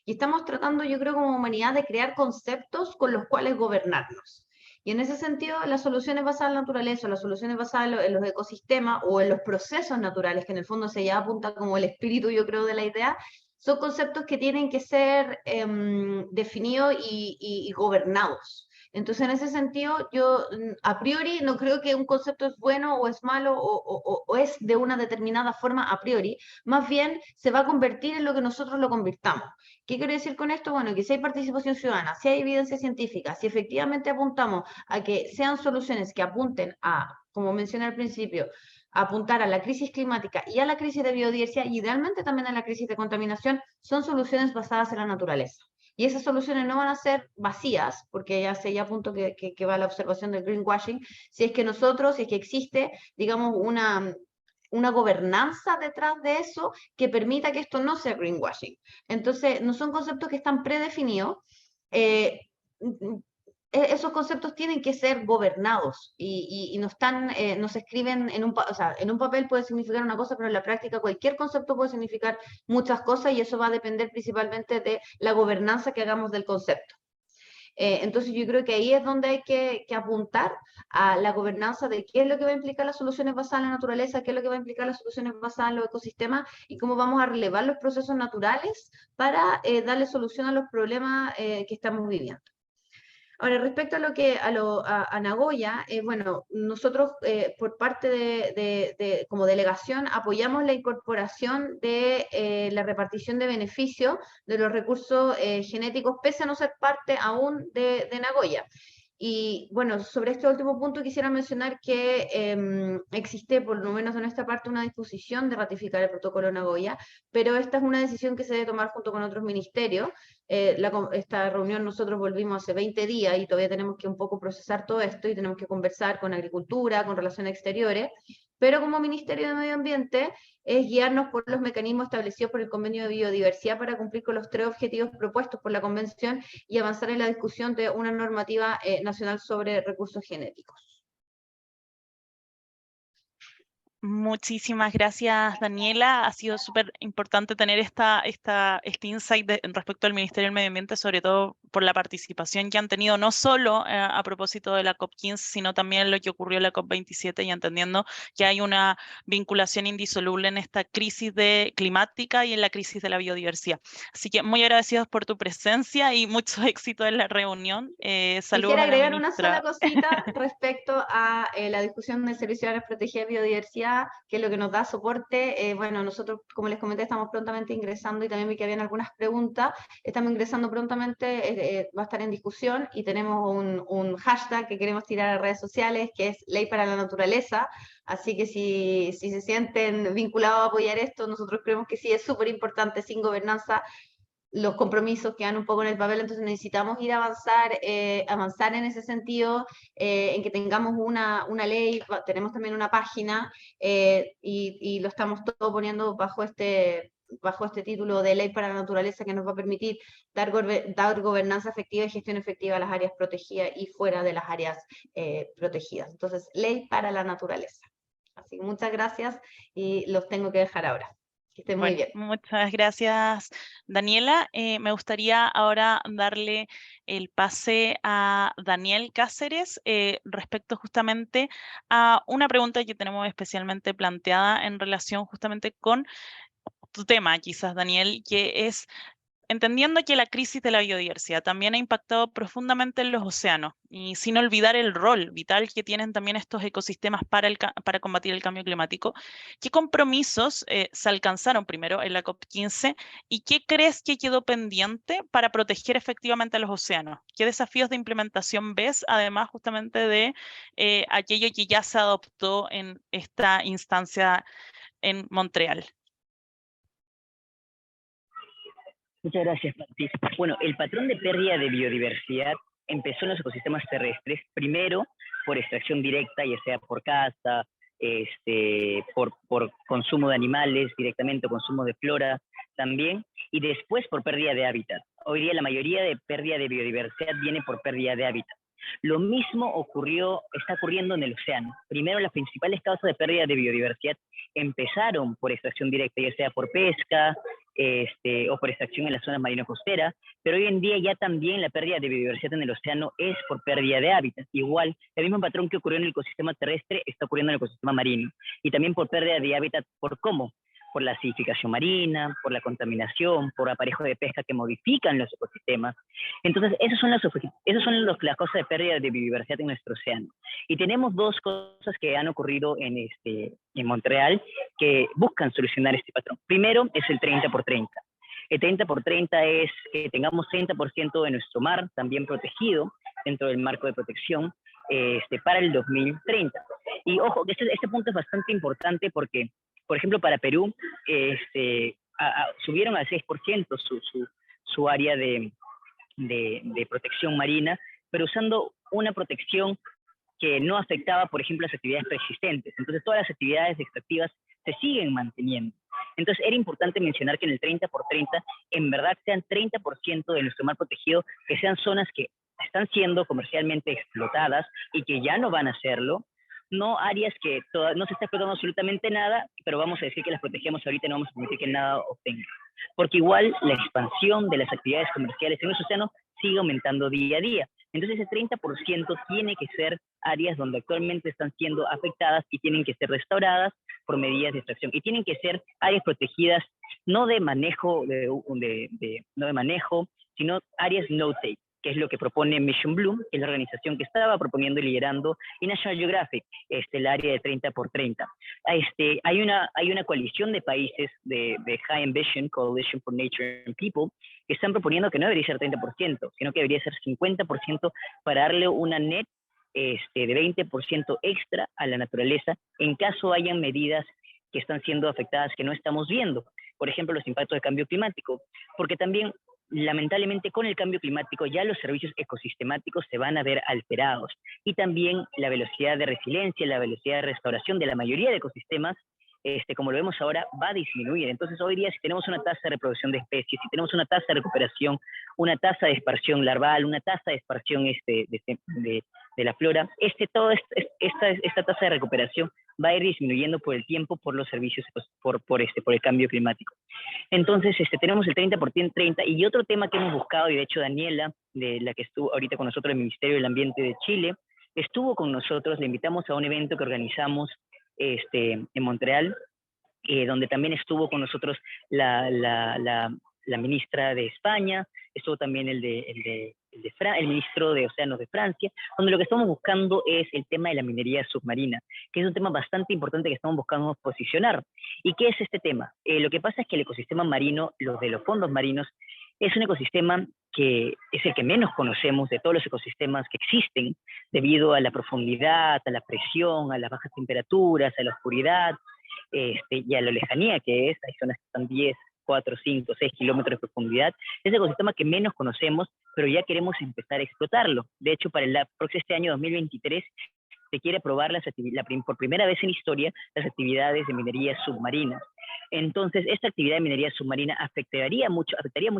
Y estamos tratando, yo creo, como humanidad de crear conceptos con los cuales gobernarnos. Y en ese sentido, las soluciones basadas en la naturaleza, las soluciones basadas en los ecosistemas o en los procesos naturales, que en el fondo se ya apunta como el espíritu, yo creo, de la idea, son conceptos que tienen que ser definidos y gobernados. Entonces, en ese sentido, yo a priori no creo que un concepto es bueno o es malo o es de una determinada forma a priori, más bien se va a convertir en lo que nosotros lo convirtamos. ¿Qué quiero decir con esto? Bueno, que si hay participación ciudadana, si hay evidencia científica, si efectivamente apuntamos a que sean soluciones que apunten a, como mencioné al principio, a apuntar a la crisis climática y a la crisis de biodiversidad y idealmente también a la crisis de contaminación, son soluciones basadas en la naturaleza. Y esas soluciones no van a ser vacías, porque ya sé, ya punto que va la observación del greenwashing, si es que nosotros, si es que existe, digamos, una gobernanza detrás de eso que permita que esto no sea greenwashing. Entonces, no son conceptos que están predefinidos. Esos conceptos tienen que ser gobernados y no están, no se escriben en o sea, en un papel puede significar una cosa, pero en la práctica cualquier concepto puede significar muchas cosas y eso va a depender principalmente de la gobernanza que hagamos del concepto. Entonces yo creo que ahí es donde hay que apuntar a la gobernanza de qué es lo que va a implicar las soluciones basadas en la naturaleza, qué es lo que va a implicar las soluciones basadas en los ecosistemas y cómo vamos a relevar los procesos naturales para darle solución a los problemas que estamos viviendo. Ahora, respecto a lo que a Nagoya, bueno, nosotros por parte como delegación apoyamos la incorporación de la repartición de beneficios de los recursos genéticos, pese a no ser parte aún de Nagoya. Y bueno, sobre este último punto quisiera mencionar que existe, por lo menos de nuestra parte, una disposición de ratificar el protocolo de Nagoya, pero esta es una decisión que se debe tomar junto con otros ministerios. Esta reunión nosotros volvimos hace 20 días y todavía tenemos que un poco procesar todo esto y tenemos que conversar con Agricultura, con Relaciones Exteriores, pero como Ministerio de Medio Ambiente es guiarnos por los mecanismos establecidos por el Convenio de Biodiversidad para cumplir con los 3 objetivos propuestos por la Convención y avanzar en la discusión de una normativa nacional sobre recursos genéticos.
Muchísimas gracias, Daniela. Ha sido súper importante tener este insight respecto al Ministerio del Medio Ambiente, sobre todo por la participación que han tenido, no solo a propósito de la COP15, sino también lo que ocurrió en la COP27, y entendiendo que hay una vinculación indisoluble en esta crisis climática y en la crisis de la biodiversidad. Así que muy agradecidos por tu presencia y mucho éxito en la reunión. Saludos
Quisiera
a la
agregar una sola
ministra.
cosita respecto a la discusión del Servicio de Áreas Protegidas de Biodiversidad, que es lo que nos da soporte. Bueno, nosotros, como les comenté, estamos prontamente ingresando, y también vi que habían algunas preguntas. Estamos ingresando prontamente, va a estar en discusión, y tenemos un hashtag que queremos tirar a redes sociales, que es Ley para la Naturaleza. Así que si se sienten vinculados a apoyar esto, nosotros creemos que sí es súper importante. Sin gobernanza, los compromisos quedan un poco en el papel, entonces necesitamos ir a avanzar en ese sentido, en que tengamos una ley. Tenemos también una página, y lo estamos todo poniendo bajo este título de Ley para la Naturaleza, que nos va a permitir dar gobernanza efectiva y gestión efectiva a las áreas protegidas y fuera de las áreas protegidas. Entonces, Ley para la Naturaleza. Así que muchas gracias, y los tengo que dejar ahora. Que estén muy
Bueno,
bien.
muchas gracias, Daniela. Me gustaría ahora darle el pase a Daniel Cáceres respecto justamente a una pregunta que tenemos especialmente planteada en relación justamente con tu tema, quizás, Daniel, que es: entendiendo que la crisis de la biodiversidad también ha impactado profundamente en los océanos, y sin olvidar el rol vital que tienen también estos ecosistemas para combatir el cambio climático, ¿qué compromisos se alcanzaron primero en la COP15 y qué crees que quedó pendiente para proteger efectivamente a los océanos? ¿Qué desafíos de implementación ves, además justamente de aquello que ya se adoptó en esta instancia en Montreal?
Muchas gracias, Pati. Bueno, el patrón de pérdida de biodiversidad empezó en los ecosistemas terrestres, primero por extracción directa, ya sea por caza, por consumo de animales directamente, o consumo de flora también, y después por pérdida de hábitat. Hoy día la mayoría de pérdida de biodiversidad viene por pérdida de hábitat. Lo mismo está ocurriendo en el océano. Primero, las principales causas de pérdida de biodiversidad empezaron por extracción directa, ya sea por pesca, o por extracción en las zonas marino-costeras, pero hoy en día ya también la pérdida de biodiversidad en el océano es por pérdida de hábitat. Igual, el mismo patrón que ocurrió en el ecosistema terrestre está ocurriendo en el ecosistema marino, y también por pérdida de hábitat. ¿Por cómo? Por la acidificación marina, por la contaminación, por aparejos de pesca que modifican los ecosistemas. Entonces, esas son las causas de pérdida de biodiversidad en nuestro océano. Y tenemos dos cosas que han ocurrido en Montreal que buscan solucionar este patrón. Primero es el 30x30. El 30x30 es que tengamos 30% de nuestro mar también protegido dentro del marco de protección para el 2030. Y ojo, que este punto es bastante importante porque, por ejemplo, para Perú subieron al 6% su área de protección marina, pero usando una protección que no afectaba, por ejemplo, las actividades preexistentes. Entonces, todas las actividades extractivas se siguen manteniendo. Entonces, era importante mencionar que en el 30x30, en verdad, sean 30% de nuestro mar protegido, que sean zonas que están siendo comercialmente explotadas y que ya no van a hacerlo, no áreas que no se está explotando absolutamente nada, pero vamos a decir que las protegemos ahorita y no vamos a permitir que nada obtenga. Porque igual la expansión de las actividades comerciales en los océanos sigue aumentando día a día. Entonces ese 30% tiene que ser áreas donde actualmente están siendo afectadas y tienen que ser restauradas por medidas de extracción. Y tienen que ser áreas protegidas no de manejo, sino áreas no-take, que es lo que propone Mission Blue, que es la organización que estaba proponiendo y liderando, y National Geographic, el área de 30x30. Hay una coalición de países de High Ambition, Coalition for Nature and People, que están proponiendo que no debería ser 30%, sino que debería ser 50% para darle una net de 20% extra a la naturaleza en caso hayan medidas que están siendo afectadas que no estamos viendo. Por ejemplo, los impactos del cambio climático, porque también lamentablemente con el cambio climático ya los servicios ecosistemáticos se van a ver alterados, y también la velocidad de resiliencia, la velocidad de restauración de la mayoría de ecosistemas como lo vemos ahora, va a disminuir. Entonces, hoy día, si tenemos una tasa de reproducción de especies, si tenemos una tasa de recuperación, una tasa de esparción larval, una tasa de esparción de la flora, esta tasa de recuperación va a ir disminuyendo por el tiempo, por los servicios, pues, por el cambio climático. Entonces, tenemos el 30%, 30%, y otro tema que hemos buscado, y de hecho Daniela, de la que estuvo ahorita con nosotros, el Ministerio del Ambiente de Chile, estuvo con nosotros, le invitamos a un evento que organizamos en Montreal, donde también estuvo con nosotros la ministra de España, estuvo también el ministro de Océanos de Francia, donde lo que estamos buscando es el tema de la minería submarina, que es un tema bastante importante que estamos buscando posicionar. ¿Y qué es este tema? Lo que pasa es que el ecosistema marino, los de los fondos marinos, es un ecosistema que es el que menos conocemos de todos los ecosistemas que existen, debido a la profundidad, a la presión, a las bajas temperaturas, a la oscuridad, y a la lejanía que es. Hay zonas que están 10, 4, 5, 6 kilómetros de profundidad. Es el ecosistema que menos conocemos, pero ya queremos empezar a explotarlo. De hecho, para este año 2023 se quiere aprobar por primera vez en historia las actividades de minería submarina. Entonces, esta actividad de minería submarina afectaría mucho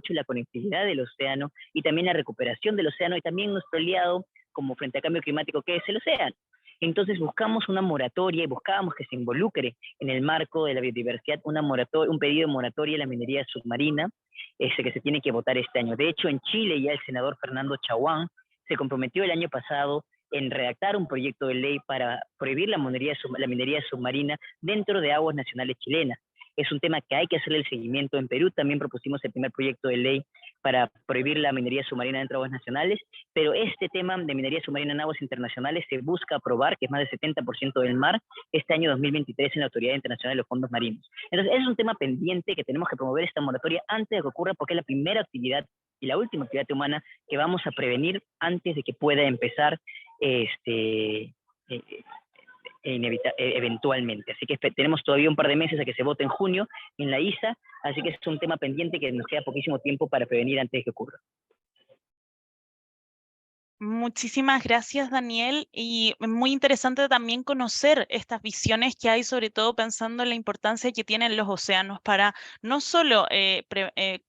la conectividad del océano y también la recuperación del océano y también nuestro aliado como frente al cambio climático, que es el océano. Entonces buscamos una moratoria y buscábamos que se involucre en el marco de la biodiversidad un pedido de moratoria de la minería submarina, que se tiene que votar este año. De hecho, en Chile ya el senador Fernando Chaguán se comprometió el año pasado en redactar un proyecto de ley para prohibir la minería submarina dentro de aguas nacionales chilenas. Es un tema que hay que hacerle el seguimiento. En Perú también propusimos el primer proyecto de ley para prohibir la minería submarina dentro de aguas nacionales, pero este tema de minería submarina en aguas internacionales se busca aprobar, que es más del 70% del mar, este año 2023 en la Autoridad Internacional de los Fondos Marinos. Entonces, es un tema pendiente que tenemos que promover esta moratoria antes de que ocurra, porque es la primera actividad y la última actividad humana que vamos a prevenir antes de que pueda empezar eventualmente. Así que tenemos todavía un par de meses a que se vote en junio en la ISA, así que es un tema pendiente que nos queda poquísimo tiempo para prevenir antes de que ocurra.
Muchísimas gracias, Daniel, y muy interesante también conocer estas visiones que hay, sobre todo pensando en la importancia que tienen los océanos para no solo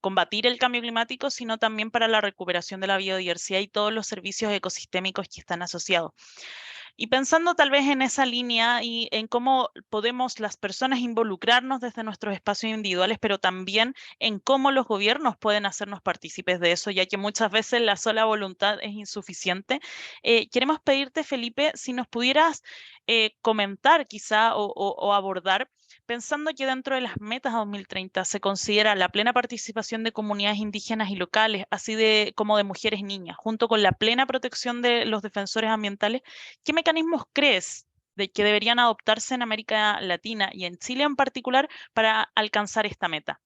combatir el cambio climático, sino también para la recuperación de la biodiversidad y todos los servicios ecosistémicos que están asociados. Y pensando tal vez en esa línea y en cómo podemos las personas involucrarnos desde nuestros espacios individuales, pero también en cómo los gobiernos pueden hacernos partícipes de eso, ya que muchas veces la sola voluntad es insuficiente. Queremos pedirte, Felipe, si nos pudieras comentar quizá o abordar, pensando que dentro de las metas 2030 se considera la plena participación de comunidades indígenas y locales, así como de mujeres y niñas, junto con la plena protección de los defensores ambientales. ¿Qué mecanismos crees de que deberían adoptarse en América Latina y en Chile en particular para alcanzar esta meta?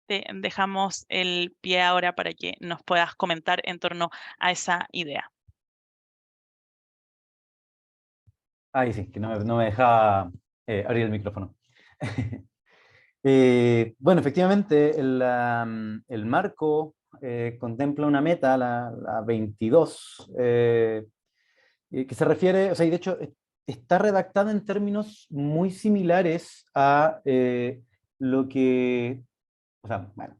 Te dejamos el pie ahora para que nos puedas comentar en torno a esa idea.
Ahí sí, que no me dejaba abrir el micrófono. Bueno, efectivamente, el marco contempla una meta, la 22, que se refiere, o sea, y de hecho está redactada en términos muy similares a lo que, o sea, bueno,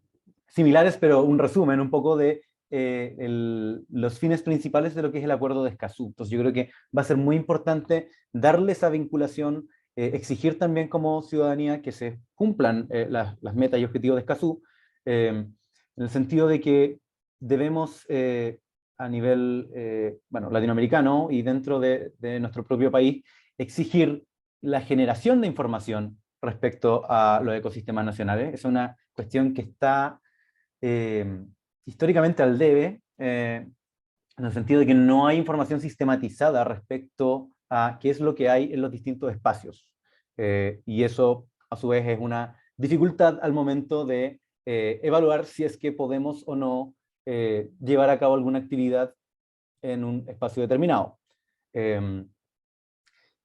similares, pero un resumen un poco de los fines principales de lo que es el Acuerdo de Escazú. Entonces yo creo que va a ser muy importante darle esa vinculación, exigir también como ciudadanía que se cumplan las metas y objetivos de Escazú, en el sentido de que debemos a nivel bueno, latinoamericano y dentro de nuestro propio país exigir la generación de información respecto a los ecosistemas nacionales. Es una cuestión que está históricamente al debe, en el sentido de que no hay información sistematizada respecto a qué es lo que hay en los distintos espacios. Y eso, a su vez, es una dificultad al momento de evaluar si es que podemos o no llevar a cabo alguna actividad en un espacio determinado.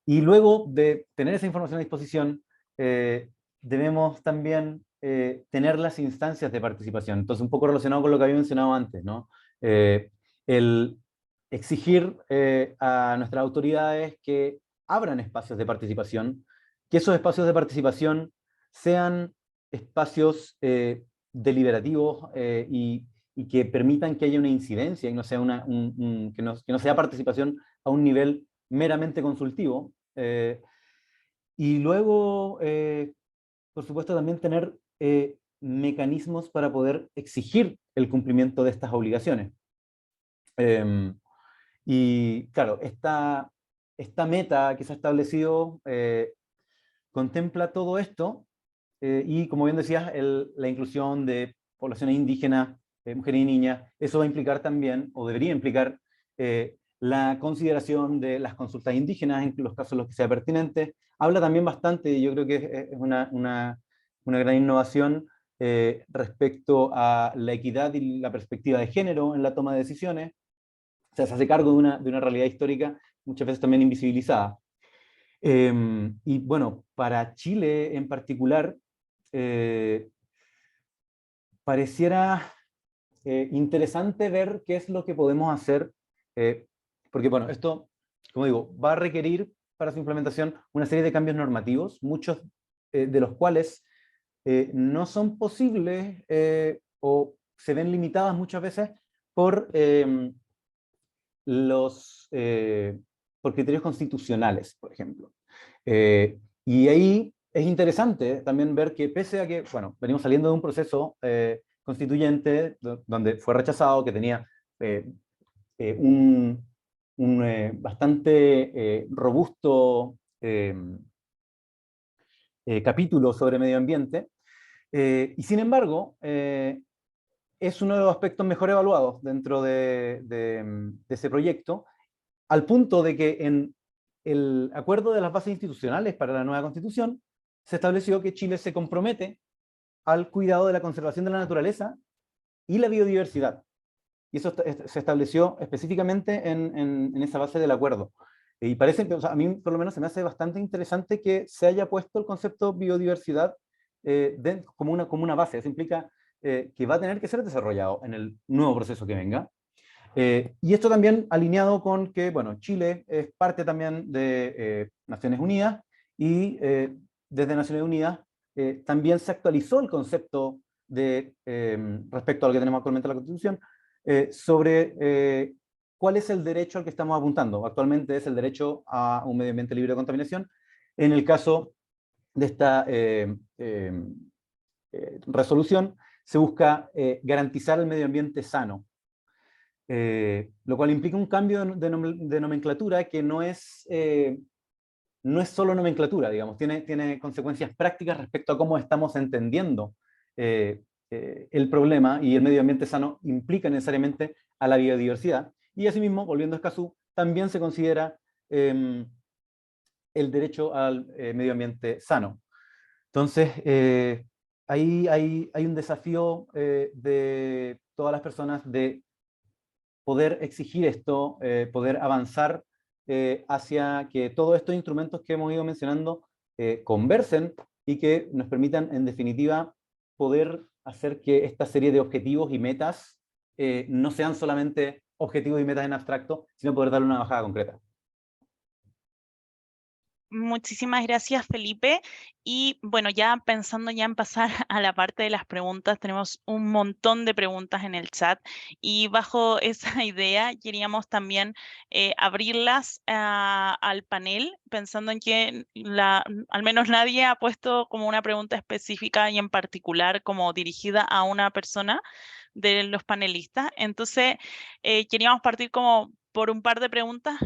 Y luego de tener esa información a disposición, debemos también tener las instancias de participación. Entonces, un poco relacionado con lo que había mencionado antes, ¿no? El exigir a nuestras autoridades que abran espacios de participación, que esos espacios de participación sean espacios deliberativos y que permitan que haya una incidencia y no sea que no sea participación a un nivel meramente consultivo. Y luego, por supuesto, también tener mecanismos para poder exigir el cumplimiento de estas obligaciones. Y claro, esta meta que se ha establecido contempla todo esto y, como bien decías, la inclusión de poblaciones indígenas, mujeres y niñas. Eso va a implicar también, o debería implicar, la consideración de las consultas indígenas en los casos en los que sea pertinente. Habla también bastante, y yo creo que es una gran innovación respecto a la equidad y la perspectiva de género en la toma de decisiones. O sea, se hace cargo de una realidad histórica muchas veces también invisibilizada. Y bueno, para Chile en particular, pareciera interesante ver qué es lo que podemos hacer, porque bueno, esto, como digo, va a requerir para su implementación una serie de cambios normativos, muchos de los cuales no son posibles o se ven limitadas muchas veces por por criterios constitucionales, por ejemplo. Y ahí es interesante también ver que pese a que, bueno, venimos saliendo de un proceso constituyente donde fue rechazado, que tenía un bastante robusto capítulo sobre medio ambiente, y sin embargo, es uno de los aspectos mejor evaluados dentro de ese proyecto, al punto de que en el acuerdo de las bases institucionales para la nueva Constitución se estableció que Chile se compromete al cuidado de la conservación de la naturaleza y la biodiversidad. Y eso se estableció específicamente en esa base del acuerdo. Y parece, o sea, a mí por lo menos se me hace bastante interesante que se haya puesto el concepto biodiversidad como una base. Eso implica que va a tener que ser desarrollado en el nuevo proceso que venga. Y esto también alineado con que, bueno, Chile es parte también de Naciones Unidas y desde Naciones Unidas también se actualizó el concepto respecto a lo que tenemos actualmente en la Constitución, sobre cuál es el derecho al que estamos apuntando. Actualmente es el derecho a un medio ambiente libre de contaminación. En el caso de esta resolución, se busca garantizar el medio ambiente sano. Lo cual implica un cambio de nomenclatura que no es solo nomenclatura, digamos, tiene consecuencias prácticas respecto a cómo estamos entendiendo el problema, y el medio ambiente sano implica necesariamente a la biodiversidad. Y asimismo, volviendo a Escazú, también se considera el derecho al medio ambiente sano. Entonces, ahí hay un desafío de todas las personas de poder exigir esto, poder avanzar hacia que todos estos instrumentos que hemos ido mencionando conversen y que nos permitan, en definitiva, poder hacer que esta serie de objetivos y metas no sean solamente objetivos y metas en abstracto, sino poder darle una bajada concreta.
Muchísimas gracias, Felipe. Y bueno, ya pensando ya en pasar a la parte de las preguntas, tenemos un montón de preguntas en el chat y bajo esa idea queríamos también abrirlas al panel, pensando en que al menos nadie ha puesto como una pregunta específica y en particular como dirigida a una persona de los panelistas. Entonces, queríamos partir como por un par de preguntas,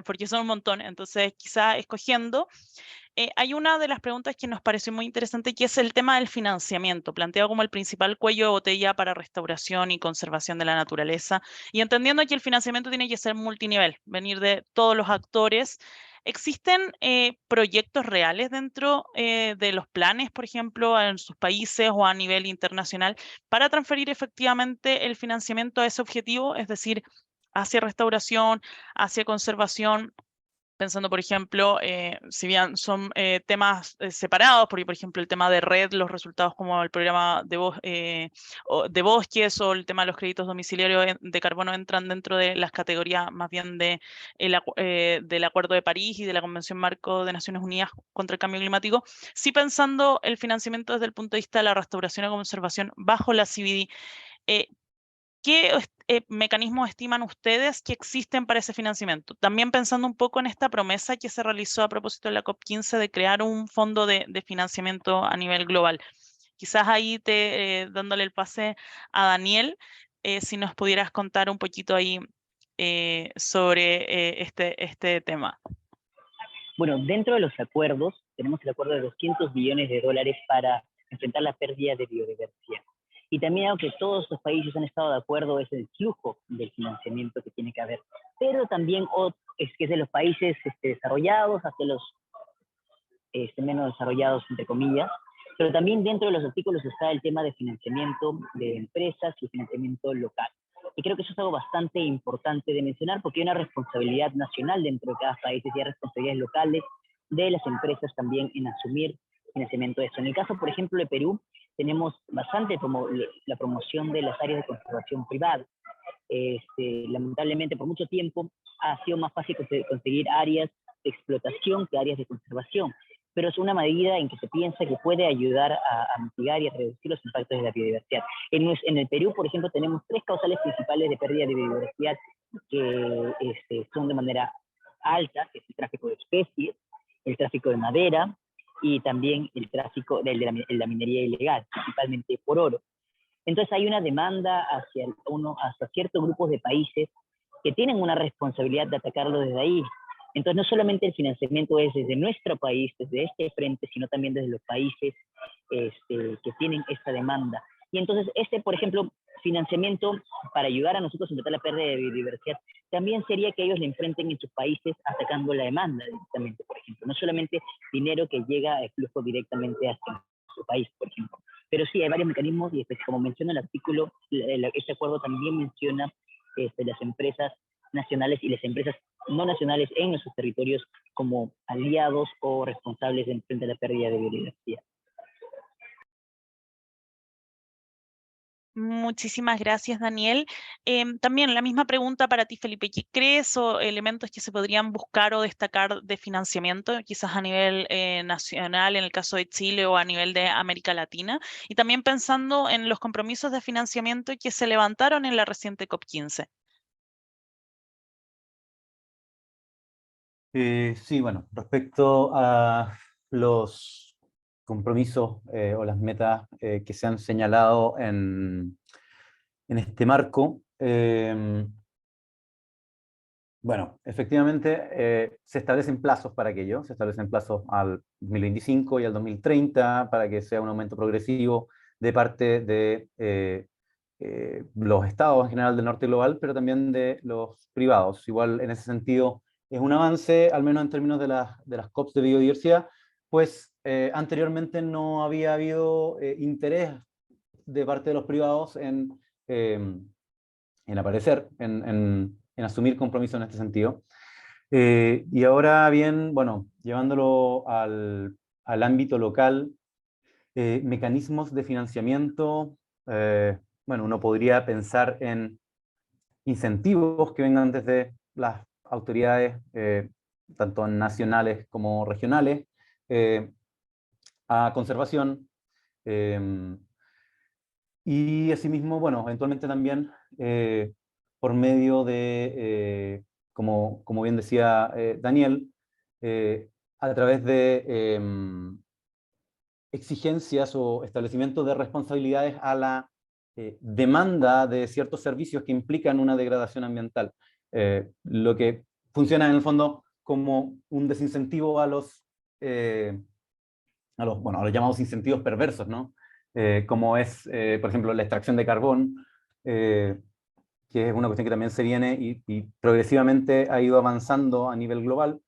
porque son un montón, entonces quizá escogiendo. Hay una de las preguntas que nos pareció muy interesante, que es el tema del financiamiento, planteado como el principal cuello de botella para restauración y conservación de la naturaleza, y entendiendo que el financiamiento tiene que ser multinivel, venir de todos los actores. ¿Existen proyectos reales dentro de los planes, por ejemplo, en sus países o a nivel internacional, para transferir efectivamente el financiamiento a ese objetivo, es decir, hacia restauración, hacia conservación, Pensando, por ejemplo, si bien son temas separados, porque, por ejemplo, el tema de red, los resultados como el programa de bosques o el tema de los créditos domiciliarios de carbono entran dentro de las categorías más bien del Acuerdo de París y de la Convención Marco de Naciones Unidas contra el Cambio Climático. Sí, pensando el financiamiento desde el punto de vista de la restauración y conservación bajo la CBD, ¿qué mecanismos estiman ustedes que existen para ese financiamiento? También pensando un poco en esta promesa que se realizó a propósito de la COP15 de crear un fondo de financiamiento a nivel global. Quizás ahí dándole el pase a Daniel, si nos pudieras contar un poquito ahí sobre este tema.
Bueno, dentro de los acuerdos, tenemos el acuerdo de 200 billones de dólares para enfrentar la pérdida de biodiversidad. Y también algo que todos los países han estado de acuerdo es el flujo del financiamiento que tiene que haber. Pero también es que es de los países desarrollados hasta los menos desarrollados, entre comillas. Pero también dentro de los artículos está el tema de financiamiento de empresas y financiamiento local. Y creo que eso es algo bastante importante de mencionar porque hay una responsabilidad nacional dentro de cada país y hay responsabilidades locales de las empresas también en asumir financiamiento de eso. En el caso, por ejemplo, de Perú, tenemos bastante la promoción de las áreas de conservación privada. Lamentablemente, por mucho tiempo ha sido más fácil conseguir áreas de explotación que áreas de conservación, pero es una medida en que se piensa que puede ayudar a mitigar y a reducir los impactos de la biodiversidad. En el Perú, por ejemplo, tenemos 3 causales principales de pérdida de biodiversidad que son de manera alta, que es el tráfico de especies, el tráfico de madera y también el tráfico de la minería ilegal, principalmente por oro. Entonces hay una demanda hacia ciertos grupos de países que tienen una responsabilidad de atacarlo desde ahí. Entonces no solamente el financiamiento es desde nuestro país, desde este frente, sino también desde los países que tienen esta demanda. Y entonces por ejemplo, financiamiento para ayudar a nosotros a enfrentar la pérdida de biodiversidad, también sería que ellos le enfrenten en sus países atacando la demanda directamente, por ejemplo. No solamente dinero que llega a flujo directamente hacia su país, por ejemplo. Pero sí, hay varios mecanismos y como menciona el artículo, este acuerdo también menciona las empresas nacionales y las empresas no nacionales en nuestros territorios como aliados o responsables frente a la pérdida de biodiversidad.
Muchísimas gracias, Daniel. También la misma pregunta para ti, Felipe. ¿Qué crees o elementos que se podrían buscar o destacar de financiamiento, quizás a nivel nacional, en el caso de Chile o a nivel de América Latina? Y también pensando en los compromisos de financiamiento que se levantaron en la reciente COP15.
Sí, bueno, respecto a los compromisos o las metas que se han señalado en este marco, bueno, efectivamente se establecen plazos para aquello, se establecen plazos al 2025 y al 2030 para que sea un aumento progresivo de parte de los estados en general del norte global, pero también de los privados. Igual en ese sentido es un avance, al menos en términos de las COPs de biodiversidad, pues anteriormente no había habido interés de parte de los privados en aparecer, en asumir compromisos en este sentido. Y ahora bien, bueno, llevándolo al ámbito local, mecanismos de financiamiento, bueno, uno podría pensar en incentivos que vengan desde las autoridades, tanto nacionales como regionales, a conservación, y asimismo, bueno, eventualmente también por medio de, como bien decía Daniel, a través de exigencias o establecimiento de responsabilidades a la demanda de ciertos servicios que implican una degradación ambiental. Lo que funciona en el fondo como un desincentivo a los llamados incentivos perversos, ¿no? Como es, por ejemplo, la extracción de carbón, que es una cuestión que también se viene y progresivamente ha ido avanzando a nivel global,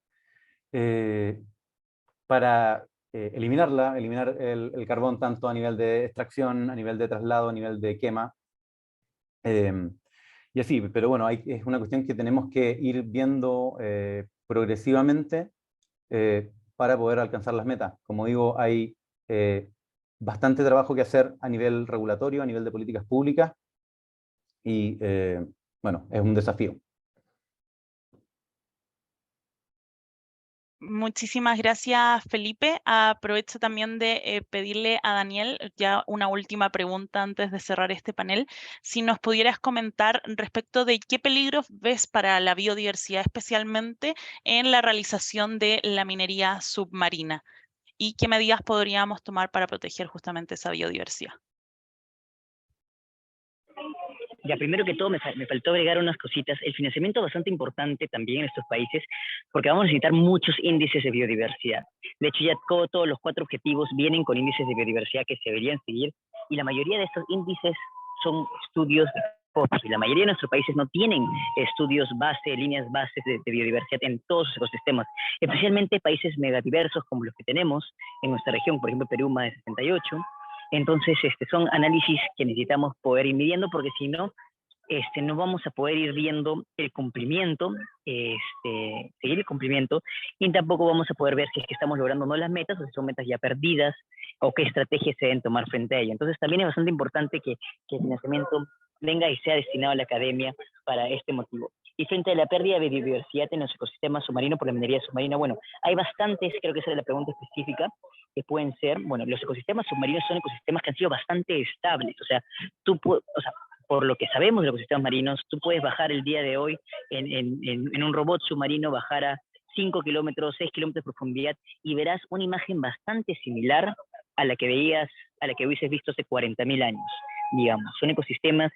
para eliminar el carbón tanto a nivel de extracción, a nivel de traslado, a nivel de quema. y así, pero bueno, es una cuestión que tenemos que ir viendo progresivamente para poder alcanzar las metas. Como digo, hay bastante trabajo que hacer a nivel regulatorio, a nivel de políticas públicas, y bueno, es un desafío.
Muchísimas gracias, Felipe. Aprovecho también de pedirle a Daniel ya una última pregunta antes de cerrar este panel. Si nos pudieras comentar respecto de qué peligros ves para la biodiversidad, especialmente en la realización de la minería submarina, y qué medidas podríamos tomar para proteger justamente esa biodiversidad.
Ya, primero que todo, me faltó agregar unas cositas. El financiamiento es bastante importante también en estos países porque vamos a necesitar muchos índices de biodiversidad. De hecho, ya todos los 4 objetivos vienen con índices de biodiversidad que se deberían seguir, y la mayoría de estos índices son estudios de COP, y la mayoría de nuestros países no tienen estudios base, líneas bases de biodiversidad en todos sus ecosistemas, especialmente países megadiversos como los que tenemos en nuestra región, por ejemplo, Perú, más de 68. Entonces, son análisis que necesitamos poder ir midiendo, porque si no, no vamos a poder ir viendo el cumplimiento, seguir el cumplimiento, y tampoco vamos a poder ver si es que estamos logrando o no las metas, o si son metas ya perdidas, o qué estrategias se deben tomar frente a ello. Entonces, también es bastante importante que el financiamiento venga y sea destinado a la academia para este motivo. Y frente a la pérdida de biodiversidad en los ecosistemas submarinos por la minería submarina, bueno, hay bastantes, creo que esa es la pregunta específica, que pueden ser, bueno, los ecosistemas submarinos son ecosistemas que han sido bastante estables, o sea, por lo que sabemos de los ecosistemas marinos, tú puedes bajar el día de hoy en un robot submarino, bajar a 5 kilómetros, 6 kilómetros de profundidad, y verás una imagen bastante similar a la que hubieses visto hace 40.000 años, digamos. Son ecosistemas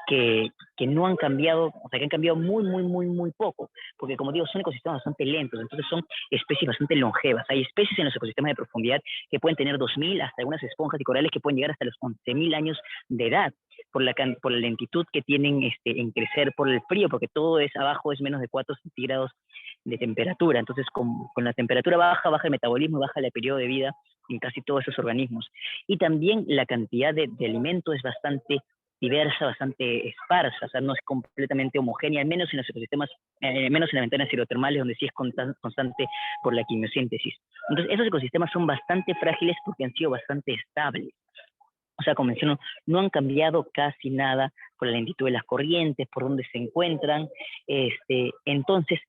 que no han cambiado, o sea, que han cambiado muy poco, porque como digo, son ecosistemas bastante lentos, entonces son especies bastante longevas. Hay especies en los ecosistemas de profundidad que pueden tener 2.000, hasta algunas esponjas y corales que pueden llegar hasta los 11.000 años de edad, por la lentitud que tienen en crecer, por el frío, porque todo es abajo, es menos de 4 centígrados de temperatura. Entonces, con la temperatura baja el metabolismo, baja el periodo de vida en casi todos esos organismos. Y también la cantidad de alimento es bastante diversa, bastante esparsa, o sea, no es completamente homogénea, al menos en los ecosistemas, menos en las ventanas hidrotermales, donde sí es constante por la quimiosíntesis. Entonces, esos ecosistemas son bastante frágiles porque han sido bastante estables. O sea, como menciono, no han cambiado casi nada por la lentitud de las corrientes, por donde se encuentran. Entonces,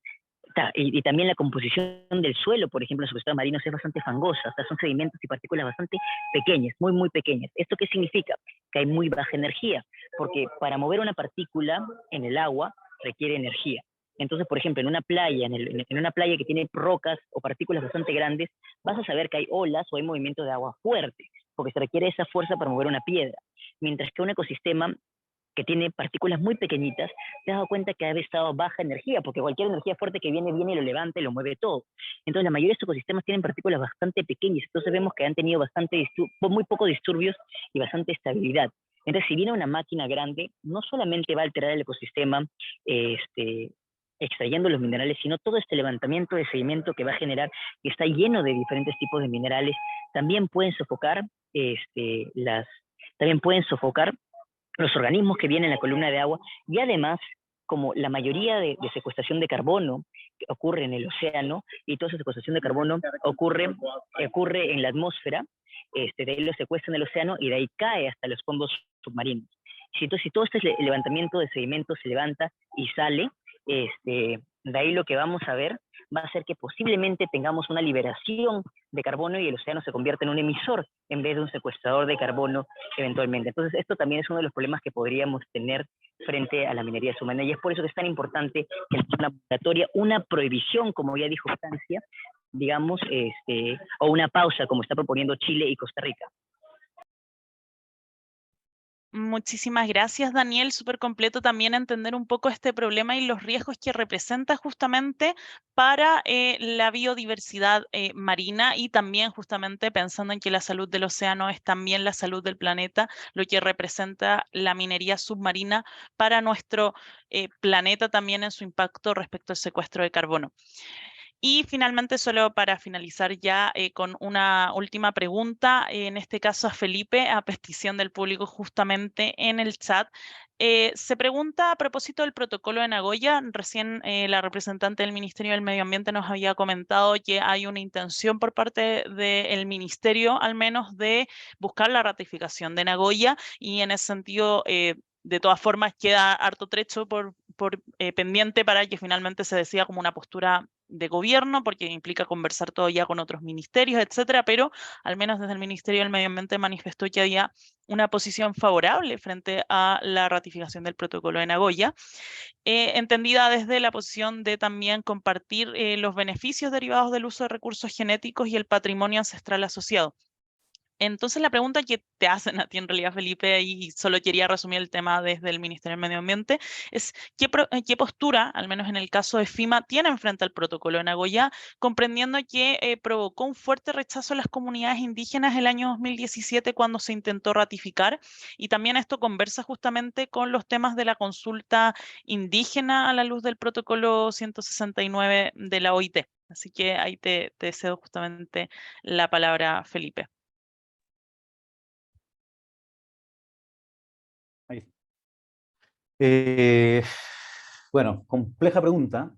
y también la composición del suelo, por ejemplo, en los ecosistemas marinos es bastante fangosa, o sea, son sedimentos y partículas bastante pequeñas, muy pequeñas. ¿Esto qué significa? Que hay muy baja energía, porque para mover una partícula en el agua requiere energía. Entonces, por ejemplo, en una playa, en una playa que tiene rocas o partículas bastante grandes, vas a saber que hay olas o hay movimiento de agua fuerte, porque se requiere esa fuerza para mover una piedra. Mientras que un ecosistema que tiene partículas muy pequeñitas, te has dado cuenta que ha estado baja energía, porque cualquier energía fuerte que viene y lo levanta y lo mueve todo. Entonces, la mayoría de estos ecosistemas tienen partículas bastante pequeñas, entonces vemos que han tenido muy pocos disturbios y bastante estabilidad. Entonces, si viene una máquina grande, no solamente va a alterar el ecosistema, extrayendo los minerales, sino todo este levantamiento de sedimento que va a generar, que está lleno de diferentes tipos de minerales, también pueden sofocar los organismos que vienen en la columna de agua, y además, como la mayoría de secuestración de carbono que ocurre en el océano, y toda esa secuestración de carbono ocurre en la atmósfera, de ahí lo secuestran en el océano y de ahí cae hasta los fondos submarinos. Si todo este levantamiento de sedimentos se levanta y sale, de ahí lo que vamos a ver va a ser que posiblemente tengamos una liberación de carbono y el océano se convierte en un emisor en vez de un secuestrador de carbono eventualmente. Entonces, esto también es uno de los problemas que podríamos tener frente a la minería submarina, y es por eso que es tan importante que una moratoria, una prohibición, como ya dijo Francia, digamos, o una pausa, como está proponiendo Chile y Costa Rica.
Muchísimas gracias, Daniel. Súper completo también entender un poco este problema y los riesgos que representa justamente para la biodiversidad marina, y también justamente pensando en que la salud del océano es también la salud del planeta, lo que representa la minería submarina para nuestro planeta también en su impacto respecto al secuestro de carbono. Y finalmente, solo para finalizar ya con una última pregunta, en este caso a Felipe, a petición del público justamente en el chat. Se pregunta a propósito del protocolo de Nagoya, recién la representante del Ministerio del Medio Ambiente nos había comentado que hay una intención por parte del Ministerio, al menos, de buscar la ratificación de Nagoya, y en ese sentido, de todas formas, queda harto trecho por pendiente para que finalmente se decida como una postura de gobierno, porque implica conversar todavía con otros ministerios, etcétera, pero al menos desde el Ministerio del Medio Ambiente manifestó que había una posición favorable frente a la ratificación del protocolo de Nagoya, entendida desde la posición de también compartir los beneficios derivados del uso de recursos genéticos y el patrimonio ancestral asociado. Entonces la pregunta que te hacen a ti en realidad, Felipe, y solo quería resumir el tema desde el Ministerio del Medio Ambiente, es qué postura, al menos en el caso de FIMA, tienen frente al protocolo de Nagoya, comprendiendo que provocó un fuerte rechazo en las comunidades indígenas el año 2017 cuando se intentó ratificar, y también esto conversa justamente con los temas de la consulta indígena a la luz del protocolo 169 de la OIT. Así que ahí te cedo justamente la palabra, Felipe.
Ahí. Bueno, compleja pregunta.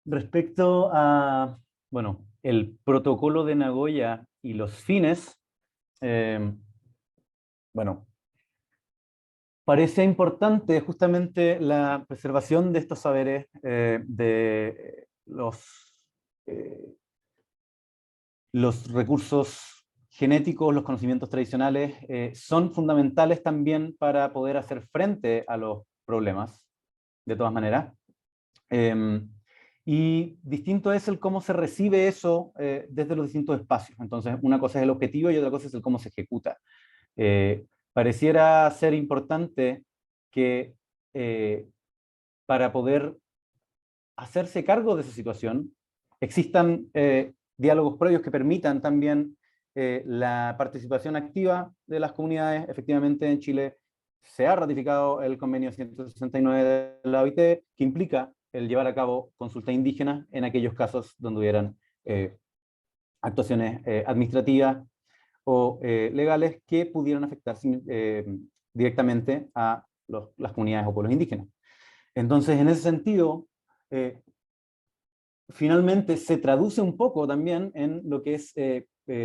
Respecto a, bueno, el protocolo de Nagoya y los fines, bueno, parece importante justamente la preservación de estos saberes, de los recursos genéticos, los conocimientos tradicionales, son fundamentales también para poder hacer frente a los problemas, de todas maneras. Y distinto es el cómo se recibe eso desde los distintos espacios. Entonces, una cosa es el objetivo y otra cosa es el cómo se ejecuta. Pareciera ser importante que para poder hacerse cargo de esa situación existan diálogos previos que permitan también la participación activa de las comunidades. Efectivamente, en Chile se ha ratificado el convenio 169 de la OIT, que implica el llevar a cabo consultas indígenas en aquellos casos donde hubieran actuaciones administrativas o legales que pudieran afectar directamente a las comunidades o pueblos indígenas. Entonces, en ese sentido, finalmente se traduce un poco también en lo que es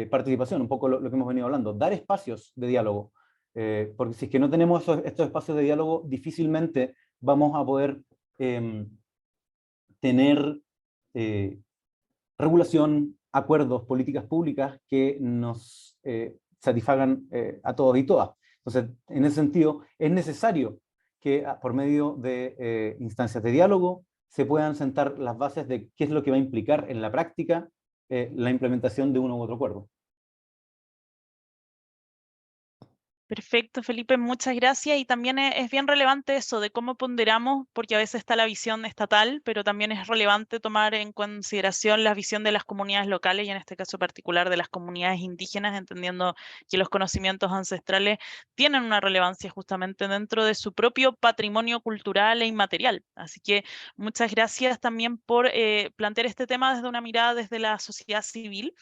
participación, un poco lo que hemos venido hablando, dar espacios de diálogo, porque si es que no tenemos estos espacios de diálogo, difícilmente vamos a poder tener regulación, acuerdos, políticas públicas que nos satisfagan a todos y todas. Entonces, en ese sentido, es necesario que por medio de instancias de diálogo se puedan sentar las bases de qué es lo que va a implicar en la práctica la implementación de uno u otro acuerdo.
Perfecto, Felipe, muchas gracias. Y también es bien relevante eso de cómo ponderamos, porque a veces está la visión estatal, pero también es relevante tomar en consideración la visión de las comunidades locales y en este caso particular de las comunidades indígenas, entendiendo que los conocimientos ancestrales tienen una relevancia justamente dentro de su propio patrimonio cultural e inmaterial. Así que muchas gracias también por plantear este tema desde una mirada desde la sociedad civil.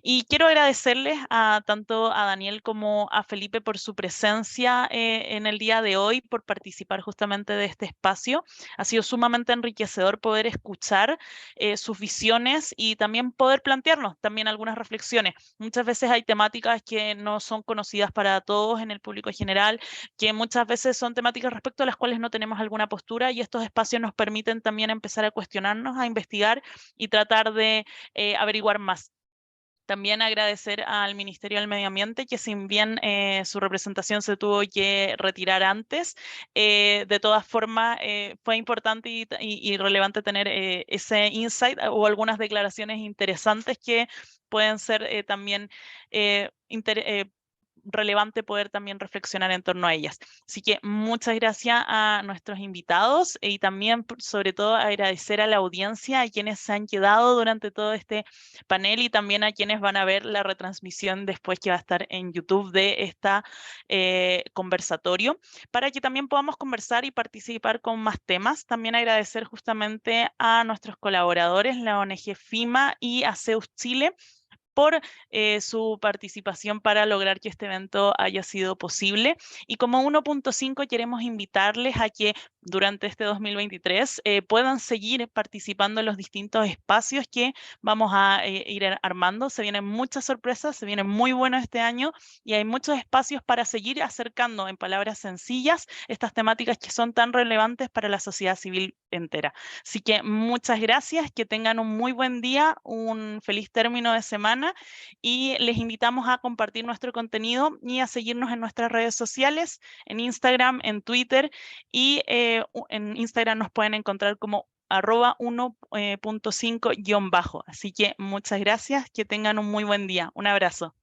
Y quiero agradecerles tanto a Daniel como a Felipe por su presencia en el día de hoy, por participar justamente de este espacio. Ha sido sumamente enriquecedor poder escuchar sus visiones y también poder plantearnos también algunas reflexiones. Muchas veces hay temáticas que no son conocidas para todos en el público general, que muchas veces son temáticas respecto a las cuales no tenemos alguna postura, y estos espacios nos permiten también empezar a cuestionarnos, a investigar y tratar de averiguar más. También agradecer al Ministerio del Medio Ambiente, que si bien su representación se tuvo que retirar antes, de todas formas fue importante y relevante tener ese insight o algunas declaraciones interesantes que pueden ser también relevante poder también reflexionar en torno a ellas. Así que muchas gracias a nuestros invitados y también, sobre todo, agradecer a la audiencia, a quienes se han quedado durante todo este panel y también a quienes van a ver la retransmisión después que va a estar en YouTube de esta conversatorio, para que también podamos conversar y participar con más temas. También agradecer justamente a nuestros colaboradores, la ONG FIMA y ASEUS Chile, por su participación para lograr que este evento haya sido posible. Y como 1.5 queremos invitarles a que durante este 2023 puedan seguir participando en los distintos espacios que vamos a ir armando. Se vienen muchas sorpresas, se viene muy bueno este año y hay muchos espacios para seguir acercando en palabras sencillas estas temáticas que son tan relevantes para la sociedad civil entera. Así que muchas gracias, que tengan un muy buen día, un feliz término de semana y les invitamos a compartir nuestro contenido y a seguirnos en nuestras redes sociales, en Instagram, en Twitter y en Instagram nos pueden encontrar como @1.5_. Así que muchas gracias, que tengan un muy buen día. Un abrazo.